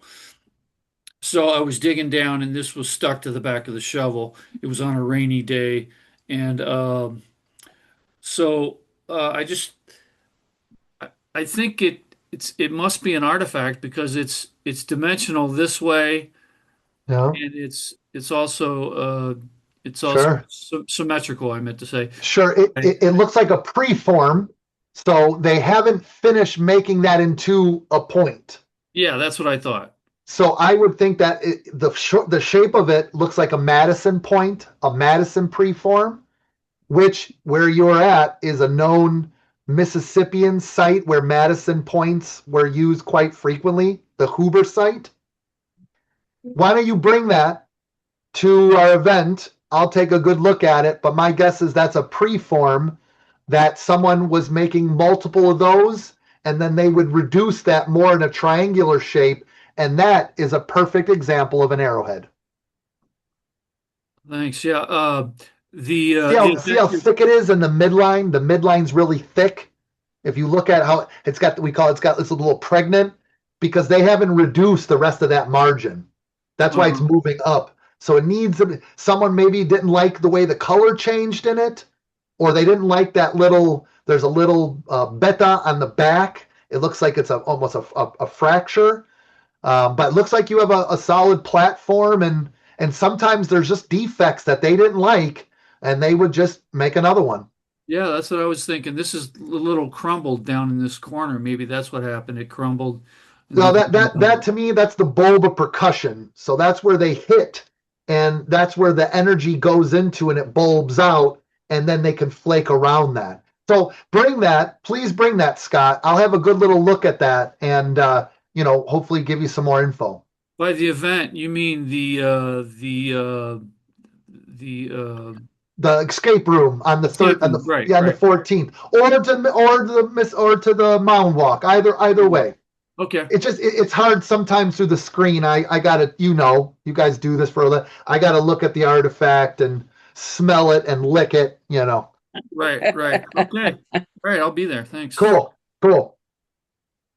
So I was digging down, and this was stuck to the back of the shovel. It was on a rainy day, and so I just I think it must be an artifact because it's dimensional this way,
Yeah,
and it's also
sure.
symmetrical, I meant to say.
Sure. It looks like a preform, so they haven't finished making that into a point.
Yeah, that's what I thought.
So I would think that the shape of it looks like a Madison point, a Madison preform, which where you're at is a known Mississippian site where Madison points were used quite frequently, the Hoover site. Why don't you bring that to our event? I'll take a good look at it, but my guess is that's a preform that someone was making multiple of those, and then they would reduce that more in a triangular shape, and that is a perfect example of an arrowhead.
Thanks. Yeah.
See how thick it is in the midline? The midline's really thick. If you look at how it's got, it's got this little pregnant because they haven't reduced the rest of that margin. That's why it's moving up. So it needs someone maybe didn't like the way the color changed in it, or they didn't like that little. There's a little beta on the back. It looks like it's almost a fracture, but it looks like you have a solid platform, and sometimes there's just defects that they didn't like, and they would just make another one.
Yeah, that's what I was thinking. This is a little crumbled down in this corner. Maybe that's what happened. It crumbled.
Well, that to me, that's the bulb of percussion. So that's where they hit, and that's where the energy goes into, and it bulbs out, and then they can flake around that. So please bring that, Scott. I'll have a good little look at that, and hopefully give you some more info.
By the event, you mean
The escape room on the third, on the
right,
yeah, on the
right.
14th, or to the mound walk. Either way.
Okay.
It's hard sometimes through the screen. I gotta, you guys do this for a living. I gotta look at the artifact and smell it and lick it.
Right. Okay. All right. I'll be there. Thanks.
Cool.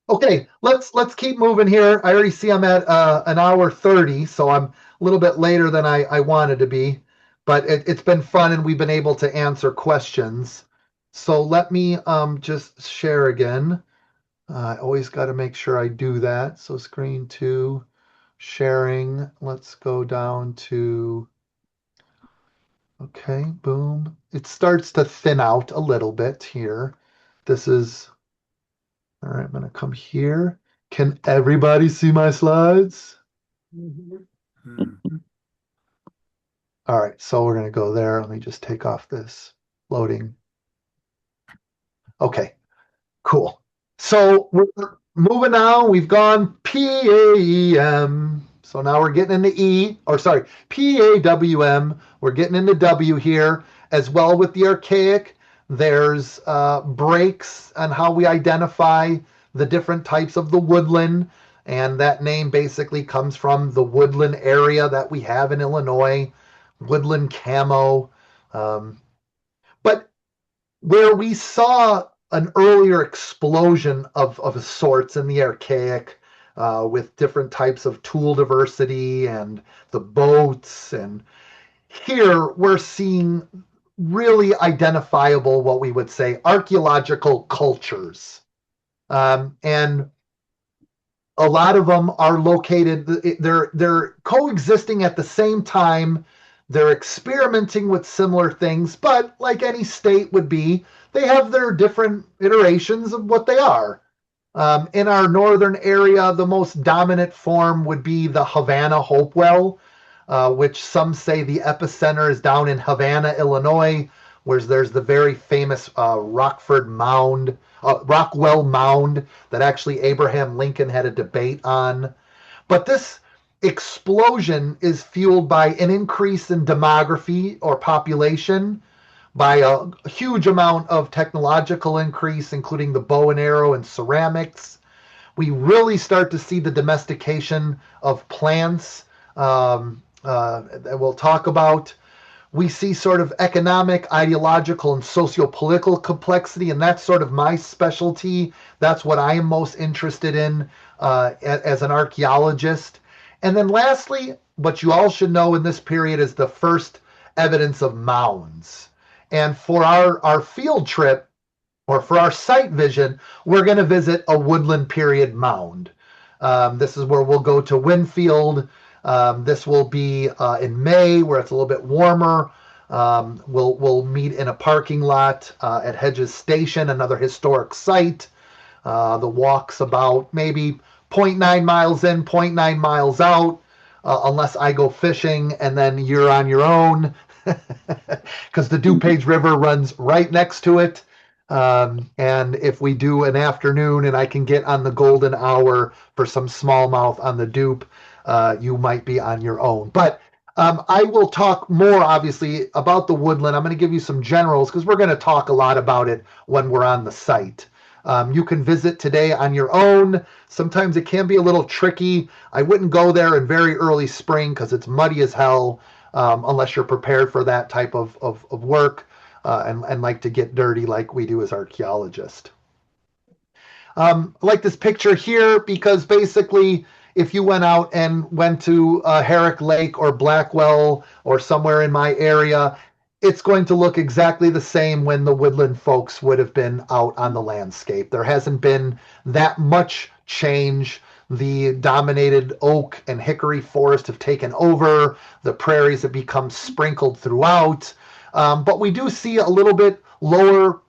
Okay, let's keep moving here. I already see I'm at an hour 30, so I'm a little bit later than I wanted to be, but it's been fun and we've been able to answer questions. So let me just share again. I always got to make sure I do that. So screen 2, sharing. Let's go down to, okay, boom. It starts to thin out a little bit here. This is, all right, I'm going to come here. Can everybody see my slides? All right, so we're going to go there. Let me just take off this loading. Okay, cool. So we're moving on. We've gone PAEM. So now we're getting into PAWM. We're getting into W here as well with the archaic. There's breaks on how we identify the different types of the woodland. And that name basically comes from the woodland area that we have in Illinois, woodland camo. But where we saw an earlier explosion of sorts in the archaic with different types of tool diversity and the boats. And here we're seeing really identifiable, what we would say, archaeological cultures. And a lot of them are located, they're coexisting at the same time. They're experimenting with similar things, but like any state would be, they have their different iterations of what they are. In our northern area, the most dominant form would be the Havana Hopewell, which some say the epicenter is down in Havana, Illinois, where there's the very famous Rockwell Mound that actually Abraham Lincoln had a debate on. But this explosion is fueled by an increase in demography or population, by a huge amount of technological increase, including the bow and arrow and ceramics. We really start to see the domestication of plants that we'll talk about. We see sort of economic, ideological, and socio-political complexity, and that's sort of my specialty. That's what I am most interested in as an archaeologist. And then lastly, what you all should know in this period is the first evidence of mounds. And for our field trip, or for our site vision, we're going to visit a woodland period mound. This is where we'll go to Winfield. This will be in May, where it's a little bit warmer. We'll meet in a parking lot at Hedges Station, another historic site. The walk's about maybe 0.9 miles in, 0.9 miles out, unless I go fishing, and then you're on your own, because the DuPage River runs right next to it. And if we do an afternoon and I can get on the golden hour for some smallmouth on the Dupe, you might be on your own. But I will talk more, obviously, about the woodland. I'm going to give you some generals because we're going to talk a lot about it when we're on the site. You can visit today on your own. Sometimes it can be a little tricky. I wouldn't go there in very early spring because it's muddy as hell, unless you're prepared for that type of work and like to get dirty like we do as archaeologists. I like this picture here because basically if you went out and went to Herrick Lake or Blackwell or somewhere in my area, it's going to look exactly the same when the woodland folks would have been out on the landscape. There hasn't been that much change. The dominated oak and hickory forest have taken over. The prairies have become sprinkled throughout. But we do see a little bit lower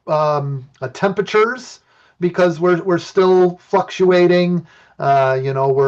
temperatures because we're still fluctuating. There's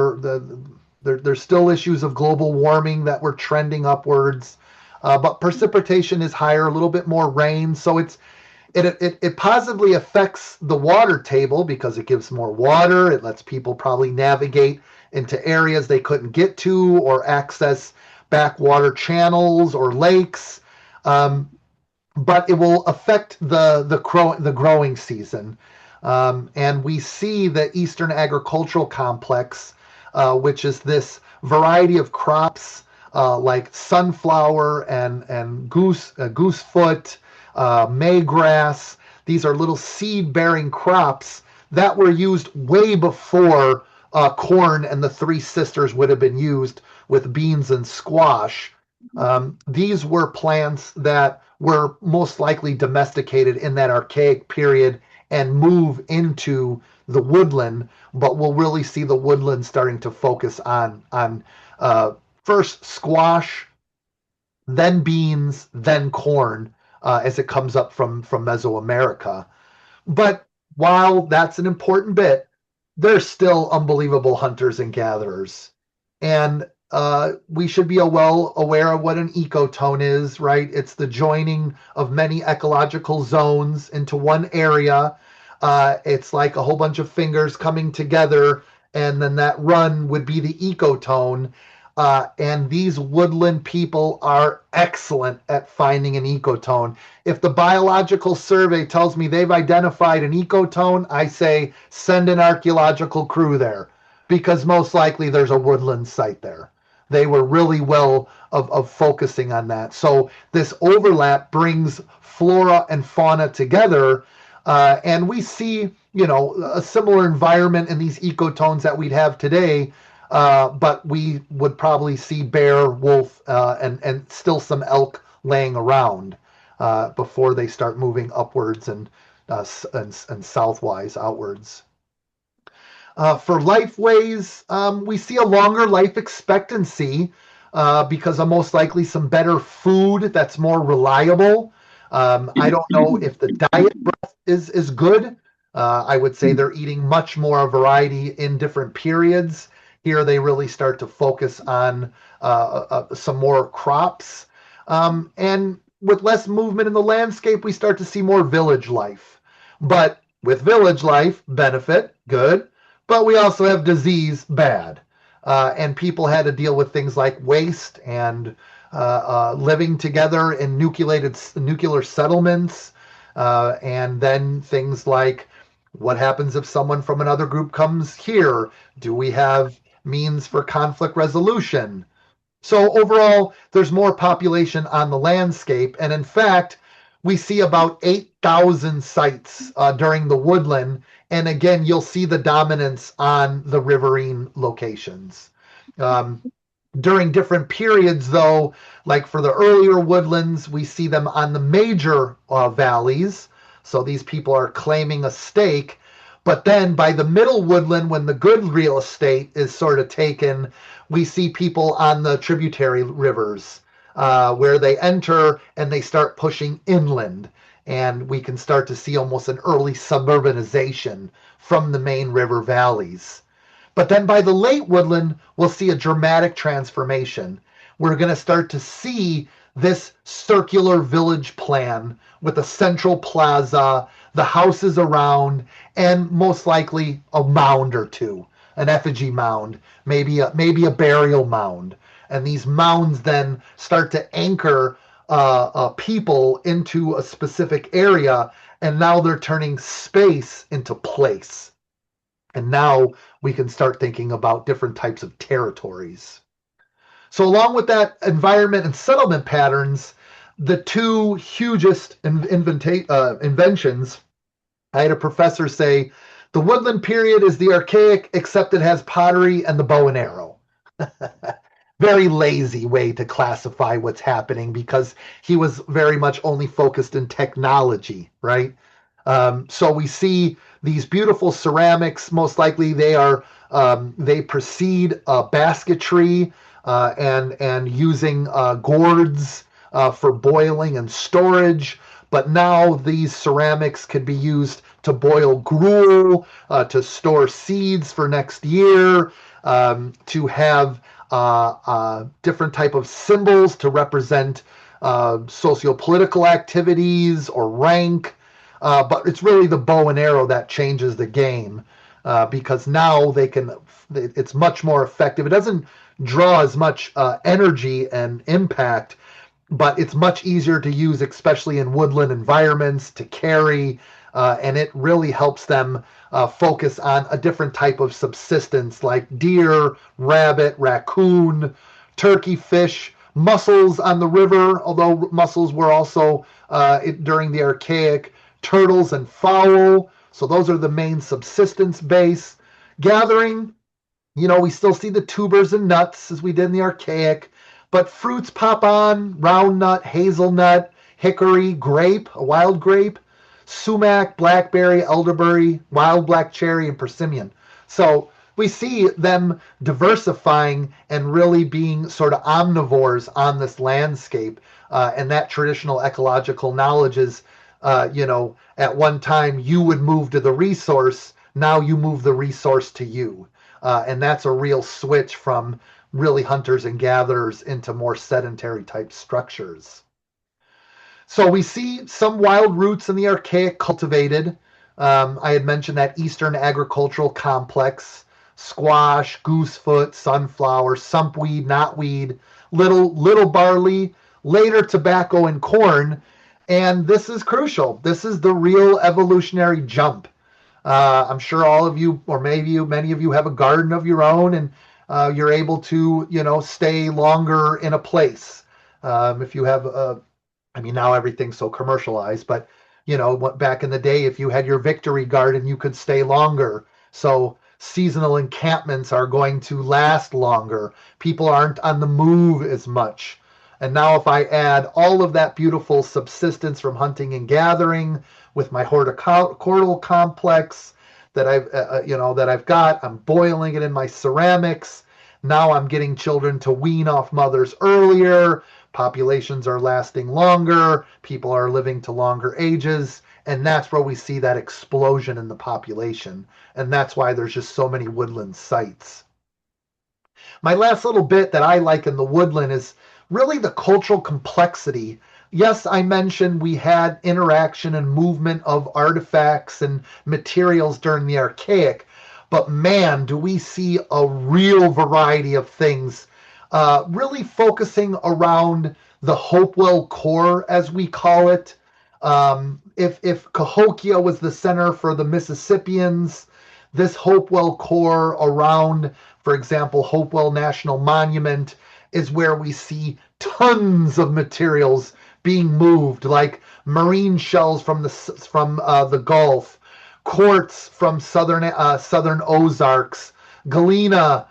still issues of global warming that we're trending upwards. But precipitation is higher, a little bit more rain, so it positively affects the water table because it gives more water. It lets people probably navigate into areas they couldn't get to or access backwater channels or lakes. But it will affect the growing season. And we see the Eastern Agricultural Complex, which is this variety of crops like sunflower and goosefoot, maygrass. These are little seed-bearing crops that were used way before corn and the Three Sisters would have been used with beans and squash. These were plants that were most likely domesticated in that archaic period and move into the woodland, but we'll really see the woodland starting to focus on first squash, then beans, then corn, as it comes up from Mesoamerica. But while that's an important bit, they're still unbelievable hunters and gatherers. And we should be well aware of what an ecotone is, right? It's the joining of many ecological zones into one area. It's like a whole bunch of fingers coming together, and then that run would be the ecotone. And these woodland people are excellent at finding an ecotone. If the biological survey tells me they've identified an ecotone, I say send an archaeological crew there, because most likely there's a woodland site there. They were really well of focusing on that. So this overlap brings flora and fauna together, and we see, a similar environment in these ecotones that we'd have today. But we would probably see bear, wolf, and still some elk laying around before they start moving upwards and southwise outwards. For lifeways, we see a longer life expectancy because of most likely some better food that's more reliable. I don't know if the diet breadth is good. I would say they're eating much more variety in different periods. Here they really start to focus on some more crops. And with less movement in the landscape, we start to see more village life. But with village life, benefit, good. But we also have disease, bad. And people had to deal with things like waste and living together in nuclear settlements. And then things like, what happens if someone from another group comes here? Do we have means for conflict resolution? So overall, there's more population on the landscape. And in fact, we see about 8,000 sites during the woodland. And again, you'll see the dominance on the riverine locations. During different periods, though, like for the earlier woodlands, we see them on the major valleys, So these people are claiming a stake. But then by the middle woodland, when the good real estate is sort of taken, we see people on the tributary rivers where they enter and they start pushing inland. And we can start to see almost an early suburbanization from the main river valleys. But then by the late woodland, we'll see a dramatic transformation. We're going to start to see this circular village plan with a central plaza, the houses around, and most likely a mound or two, an effigy mound, maybe a burial mound. And these mounds then start to anchor people into a specific area, and now they're turning space into place. And now we can start thinking about different types of territories. So along with that environment and settlement patterns, the two hugest inventions, I had a professor say, the woodland period is the archaic, except it has pottery and the bow and arrow. Very lazy way to classify what's happening, because he was very much only focused in technology, right? So we see these beautiful ceramics. Most likely they precede basketry and using gourds for boiling and storage. But now these ceramics could be used to boil gruel, to store seeds for next year, to have different type of symbols to represent socio-political activities or rank. But it's really the bow and arrow that changes the game, because now it's much more effective. It doesn't draw as much energy and impact, but it's much easier to use, especially in woodland environments, to carry, and it really helps them focus on a different type of subsistence like deer, rabbit, raccoon, turkey, fish, mussels on the river, although mussels were also during the archaic, turtles and fowl. So those are the main subsistence base. Gathering, we still see the tubers and nuts as we did in the archaic, but fruits pop on: round nut, hazelnut, hickory, grape, a wild grape, sumac, blackberry, elderberry, wild black cherry, and persimmon. So we see them diversifying and really being sort of omnivores on this landscape. And that traditional ecological knowledge is, at one time you would move to the resource, now you move the resource to you. And that's a real switch from really hunters and gatherers into more sedentary type structures. So we see some wild roots in the archaic cultivated. I had mentioned that Eastern agricultural complex: squash, goosefoot, sunflower, sumpweed, knotweed, little barley, later tobacco and corn. And this is crucial. This is the real evolutionary jump. I'm sure all of you, or maybe many of you, have a garden of your own, and you're able to, stay longer in a place. If you have now everything's so commercialized, but back in the day, if you had your victory garden, you could stay longer. So seasonal encampments are going to last longer. People aren't on the move as much. And now if I add all of that beautiful subsistence from hunting and gathering with my horticultural complex that I've got, I'm boiling it in my ceramics. Now I'm getting children to wean off mothers earlier. Populations are lasting longer. People are living to longer ages. And that's where we see that explosion in the population. And that's why there's just so many woodland sites. My last little bit that I like in the woodland is really the cultural complexity. Yes, I mentioned we had interaction and movement of artifacts and materials during the archaic, but man, do we see a real variety of things, really focusing around the Hopewell core, as we call it. If Cahokia was the center for the Mississippians, this Hopewell core around, for example, Hopewell National Monument, is where we see tons of materials being moved, like marine shells from the Gulf, quartz from southern Ozarks, galena,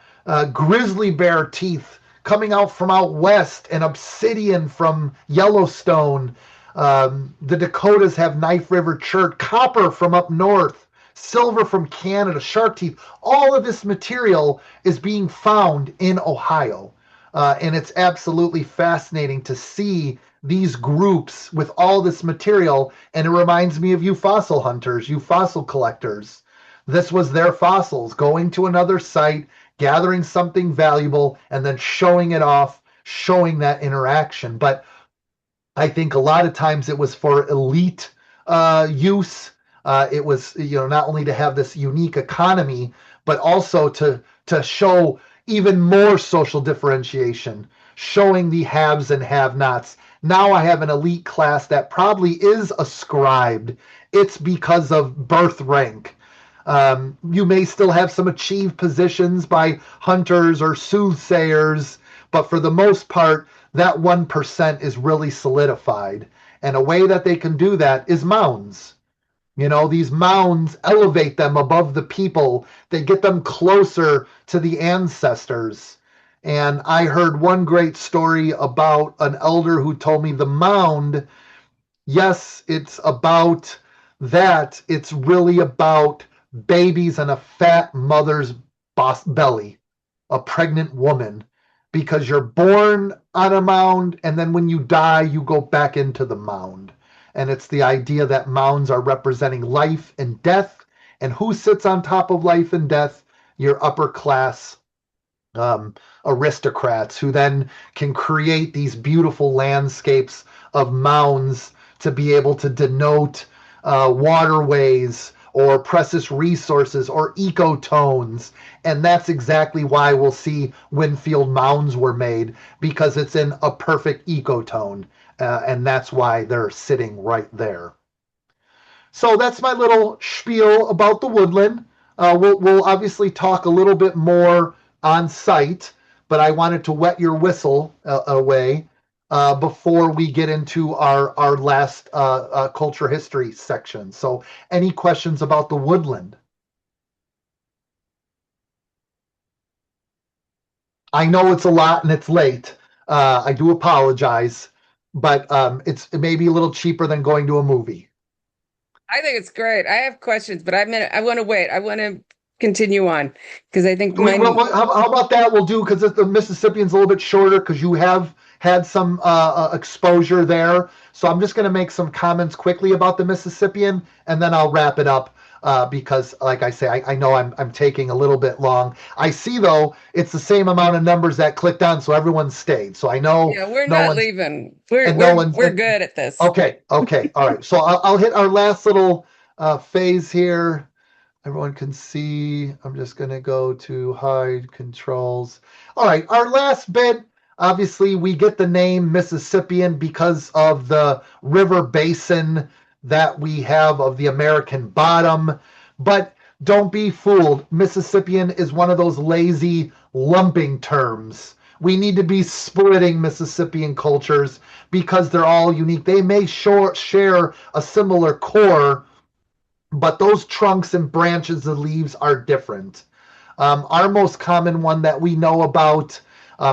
grizzly bear teeth coming out from out west, and obsidian from Yellowstone. The Dakotas have Knife River chert, copper from up north, silver from Canada, shark teeth. All of this material is being found in Ohio. And it's absolutely fascinating to see these groups with all this material. And it reminds me of you fossil hunters, you fossil collectors. This was their fossils going to another site, gathering something valuable, and then showing it off, showing that interaction. But I think a lot of times it was for elite use. It was, not only to have this unique economy, but also to show even more social differentiation, showing the haves and have-nots. Now I have an elite class that probably is ascribed. It's because of birth rank. You may still have some achieved positions by hunters or soothsayers, but for the most part, that 1% is really solidified. And a way that they can do that is mounds. These mounds elevate them above the people. They get them closer to the ancestors. And I heard one great story about an elder who told me the mound, yes, it's about that. It's really about babies and a fat mother's belly, a pregnant woman, because you're born on a mound, and then when you die, you go back into the mound. And it's the idea that mounds are representing life and death. And who sits on top of life and death? Your upper class aristocrats, who then can create these beautiful landscapes of mounds to be able to denote waterways or precious resources or ecotones. And that's exactly why we'll see Winfield mounds were made, because it's in a perfect ecotone. And that's why they're sitting right there. So that's my little spiel about the woodland. We'll obviously talk a little bit more on site, but I wanted to wet your whistle away before we get into our last culture history section. So any questions about the woodland? I know it's a lot and it's late. I do apologize, but it may be a little cheaper than going to a movie.
I think it's great. I have questions, but I want to wait. I want to continue on because I think
how about that? We'll do, because the Mississippian's a little bit shorter because you have had some exposure there. So I'm just going to make some comments quickly about the Mississippian, and then I'll wrap it up. Because, like I say, I know I'm taking a little bit long. I see, though, it's the same amount of numbers that clicked on, so everyone stayed. So I know.
Yeah, we're not leaving. We're good at this.
Okay. All right. So I'll hit our last little phase here. Everyone can see. I'm just going to go to hide controls. All right. Our last bit. Obviously, we get the name Mississippian because of the river basin that we have of the American bottom. But don't be fooled. Mississippian is one of those lazy lumping terms. We need to be splitting Mississippian cultures because they're all unique. They may share a similar core, but those trunks and branches and leaves are different. Our most common one that we know about,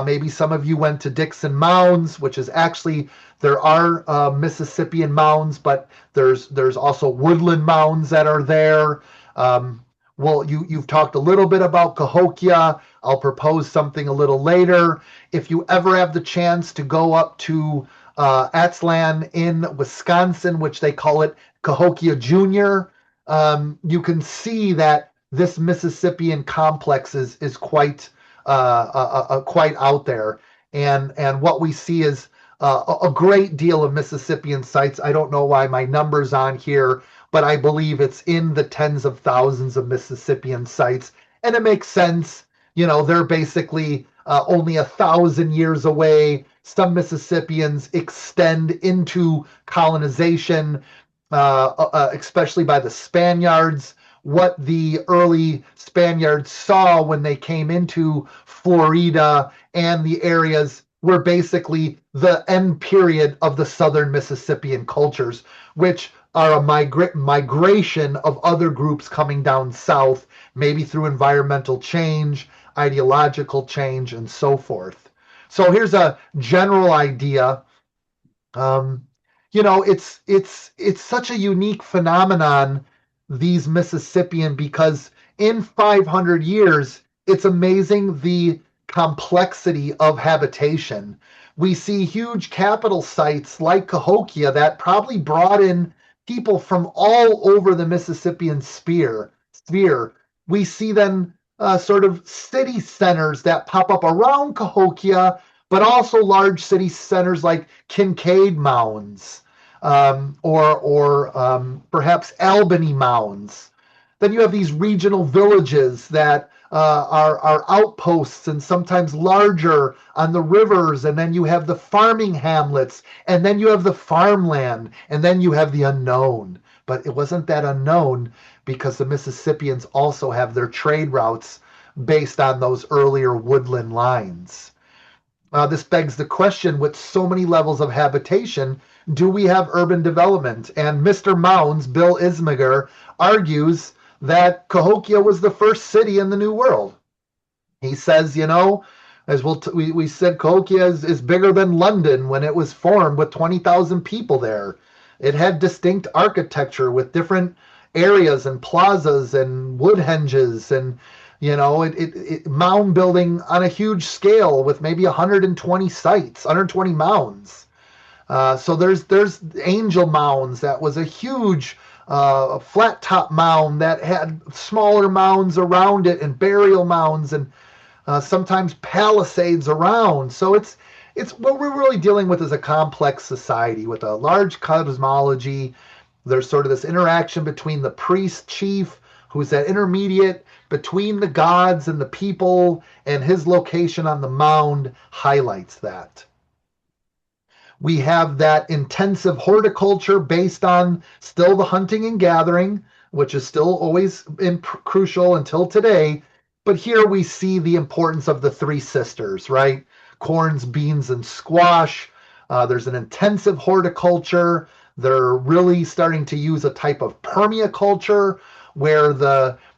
maybe some of you went to Dixon Mounds, which is actually, there are Mississippian mounds, but there's also woodland mounds that are there. Well, you've talked a little bit about Cahokia. I'll propose something a little later. If you ever have the chance to go up to Atzlan in Wisconsin, which they call it Cahokia Junior, you can see that this Mississippian complex is quite out there, and what we see is a great deal of Mississippian sites. I don't know why my number's on here, but I believe it's in the tens of thousands of Mississippian sites, and it makes sense. They're basically only 1,000 years away. Some Mississippians extend into colonization, especially by the Spaniards. What the early Spaniards saw when they came into Florida and the areas were basically the end period of the southern Mississippian cultures, which are a migration of other groups coming down south, maybe through environmental change, ideological change, and so forth. So here's a general idea. it's such a unique phenomenon, these Mississippian, because in 500 years, it's amazing the complexity of habitation. We see huge capital sites like Cahokia that probably brought in people from all over the Mississippian sphere. We see then sort of city centers that pop up around Cahokia, but also large city centers like Kincaid Mounds, or perhaps Albany Mounds. Then you have these regional villages that are outposts and sometimes larger on the rivers. And then you have the farming hamlets, and then you have the farmland, and then you have the unknown. But it wasn't that unknown because the Mississippians also have their trade routes based on those earlier woodland lines. This begs the question, with so many levels of habitation, do we have urban development? And Mr. Mounds, Bill Ismiger, argues that Cahokia was the first city in the New World. He says, as we said, Cahokia is bigger than London when it was formed with 20,000 people there. It had distinct architecture with different areas and plazas and wood henges and mound building on a huge scale with maybe 120 sites, 120 mounds. So there's Angel Mounds. That was a huge flat top mound that had smaller mounds around it and burial mounds and sometimes palisades around. So it's what we're really dealing with is a complex society with a large cosmology. There's sort of this interaction between the priest chief, who's that intermediate between the gods and the people, and his location on the mound highlights that. We have that intensive horticulture based on still the hunting and gathering, which is still always crucial until today. But here we see the importance of the three sisters, right? Corns, beans, and squash. There's an intensive horticulture. They're really starting to use a type of permaculture where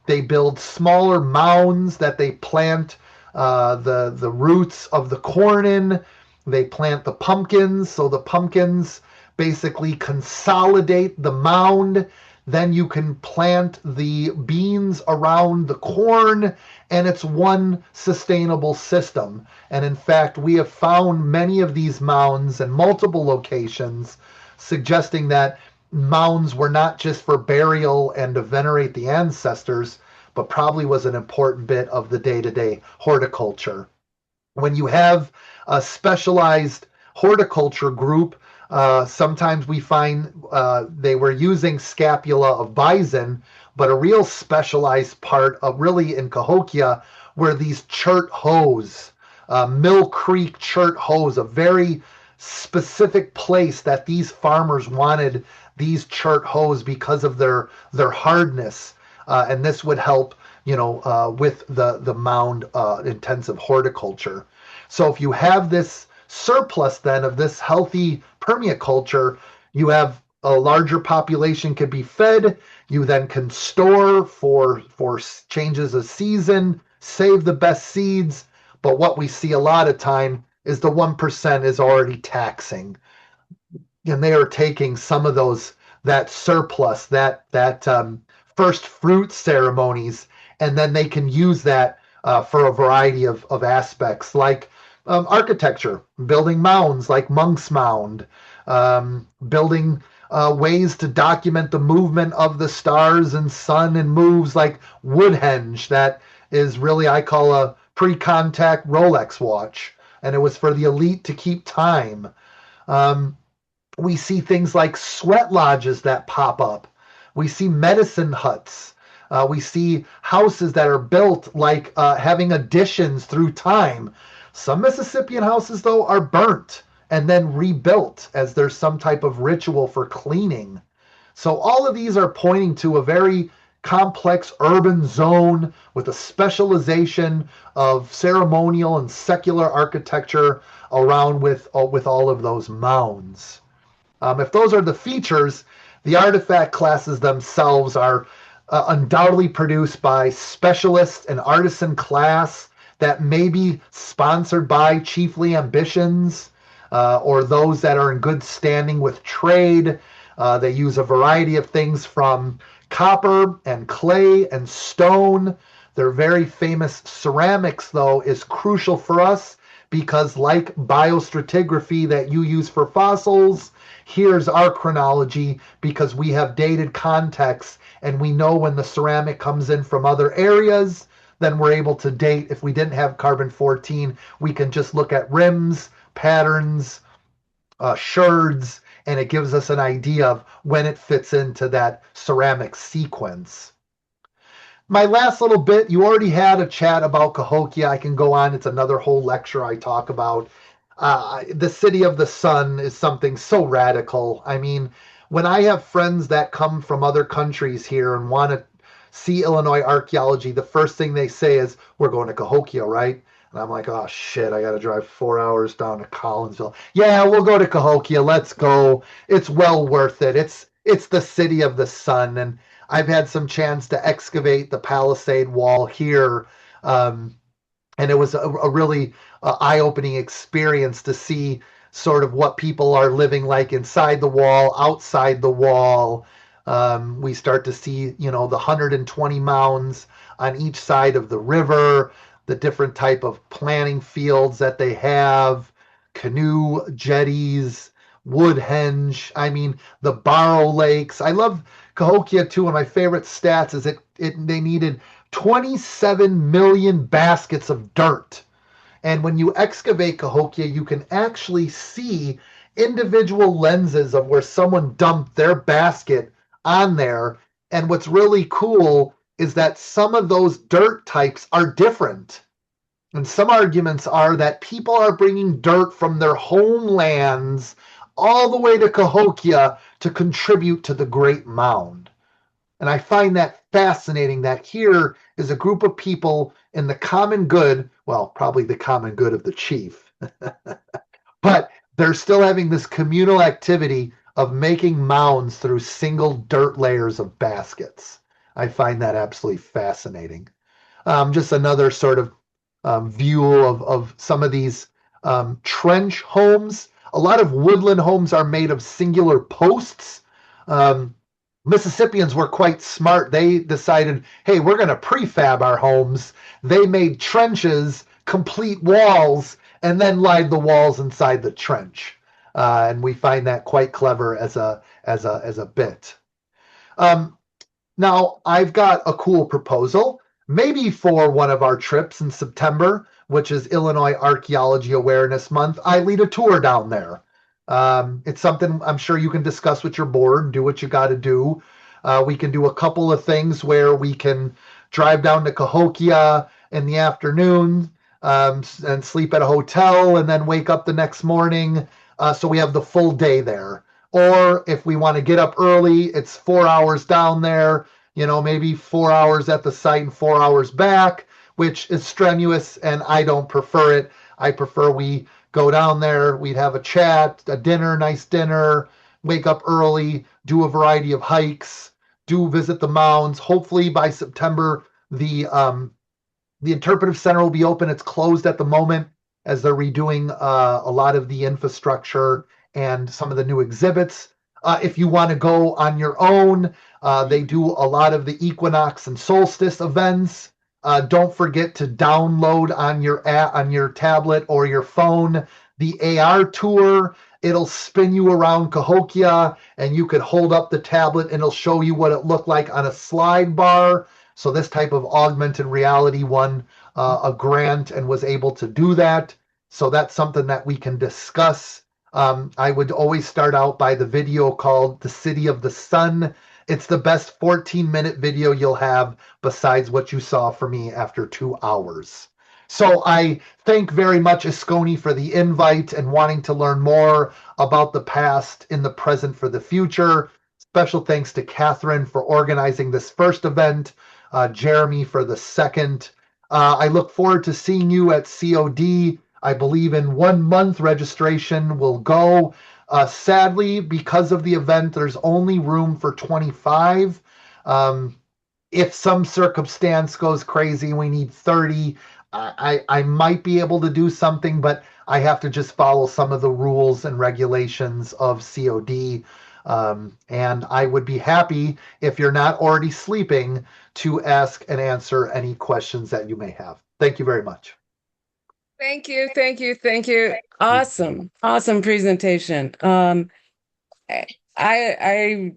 they build smaller mounds that they plant the roots of the corn in. They plant the pumpkins, so the pumpkins basically consolidate the mound. Then you can plant the beans around the corn, and it's one sustainable system. And in fact, we have found many of these mounds in multiple locations, suggesting that mounds were not just for burial and to venerate the ancestors, but probably was an important bit of the day-to-day horticulture. When you have a specialized horticulture group, sometimes we find they were using scapula of bison, but a real specialized part of really in Cahokia were these chert hoes, Mill Creek chert hoes, a very specific place that these farmers wanted these chert hoes because of their hardness, and this would help with the mound intensive horticulture. So if you have this surplus then of this healthy permaculture, you have a larger population can be fed. You then can store for changes of season, save the best seeds. But what we see a lot of time is the 1% is already taxing, and they are taking some of that surplus, that first fruit ceremonies, and then they can use that for a variety of aspects, like architecture, building mounds like Monk's Mound, building ways to document the movement of the stars and sun and moves like Woodhenge, that is really, I call a pre-contact Rolex watch, and it was for the elite to keep time. We see things like sweat lodges that pop up. We see medicine huts. We see houses that are built like having additions through time. Some Mississippian houses, though, are burnt and then rebuilt as there's some type of ritual for cleaning. So all of these are pointing to a very complex urban zone with a specialization of ceremonial and secular architecture around with all of those mounds. If those are the features, the artifact classes themselves are undoubtedly produced by specialists and artisan class that may be sponsored by chiefly ambitions. or those that are in good standing with trade. They use a variety of things from copper and clay and stone. Their very famous ceramics, though, is crucial for us because, like biostratigraphy that you use for fossils, here's our chronology because we have dated context and we know when the ceramic comes in from other areas. Then we're able to date. If we didn't have carbon-14, we can just look at rims, patterns, sherds, and it gives us an idea of when it fits into that ceramic sequence. My last little bit, you already had a chat about Cahokia. I can go on. It's another whole lecture I talk about. The city of the sun is something so radical. I mean, when I have friends that come from other countries here and want to see Illinois archaeology, the first thing they say is, we're going to Cahokia, right? And I'm like, oh shit, I got to drive 4 hours down to Collinsville. Yeah, we'll go to Cahokia. Let's go. It's well worth it. It's the city of the sun. And I've had some chance to excavate the palisade wall here. And it was a really eye-opening experience to see sort of what people are living like inside the wall, outside the wall. We start to see, the 120 mounds on each side of the river, the different type of planting fields that they have, canoe jetties, wood henge. I mean, the Barrow Lakes. I love Cahokia too. One of my favorite stats is they needed 27 million baskets of dirt. And when you excavate Cahokia, you can actually see individual lenses of where someone dumped their basket on there. And what's really cool is that some of those dirt types are different. And some arguments are that people are bringing dirt from their homelands all the way to Cahokia to contribute to the Great Mound. And I find that fascinating that here is a group of people in the common good, well, probably the common good of the chief, but they're still having this communal activity of making mounds through single dirt layers of baskets. I find that absolutely fascinating. Just another sort of view of some of these trench homes. A lot of woodland homes are made of singular posts. Mississippians were quite smart. They decided, hey, we're going to prefab our homes. They made trenches, complete walls, and then lined the walls inside the trench. And we find that quite clever as a bit. Now, I've got a cool proposal, maybe for one of our trips in September, which is Illinois Archaeology Awareness Month. I lead a tour down there. It's something I'm sure you can discuss with your board, do what you got to do. We can do a couple of things where we can drive down to Cahokia in the afternoon and sleep at a hotel and then wake up the next morning. So we have the full day there. Or if we want to get up early, it's 4 hours down there, maybe 4 hours at the site and 4 hours back, which is strenuous, and I don't prefer it. I prefer we go down there, we'd have a chat, a dinner, nice dinner, wake up early, do a variety of hikes, visit the mounds. Hopefully by September, the interpretive center will be open. It's closed at the moment as they're redoing a lot of the infrastructure and some of the new exhibits. If you want to go on your own, they do a lot of the equinox and solstice events. Don't forget to download on your tablet or your phone the AR tour. It'll spin you around Cahokia, and you could hold up the tablet and it'll show you what it looked like on a slide bar. So this type of augmented reality won a grant and was able to do that. So that's something that we can discuss. I would always start out by the video called The City of the Sun. It's the best 14-minute video you'll have besides what you saw from me after 2 hours. So I thank very much ESCONI for the invite and wanting to learn more about the past in the present for the future. Special thanks to Catherine for organizing this first event, Jeremy for the second. I look forward to seeing you at COD. I believe in 1 month registration will go. Sadly, because of the event, there's only room for 25. If some circumstance goes crazy, we need 30. I might be able to do something, but I have to just follow some of the rules and regulations of COD. And I would be happy, if you're not already sleeping, to ask and answer any questions that you may have. Thank you very much.
Thank you, thank you, thank you. Awesome, awesome presentation. I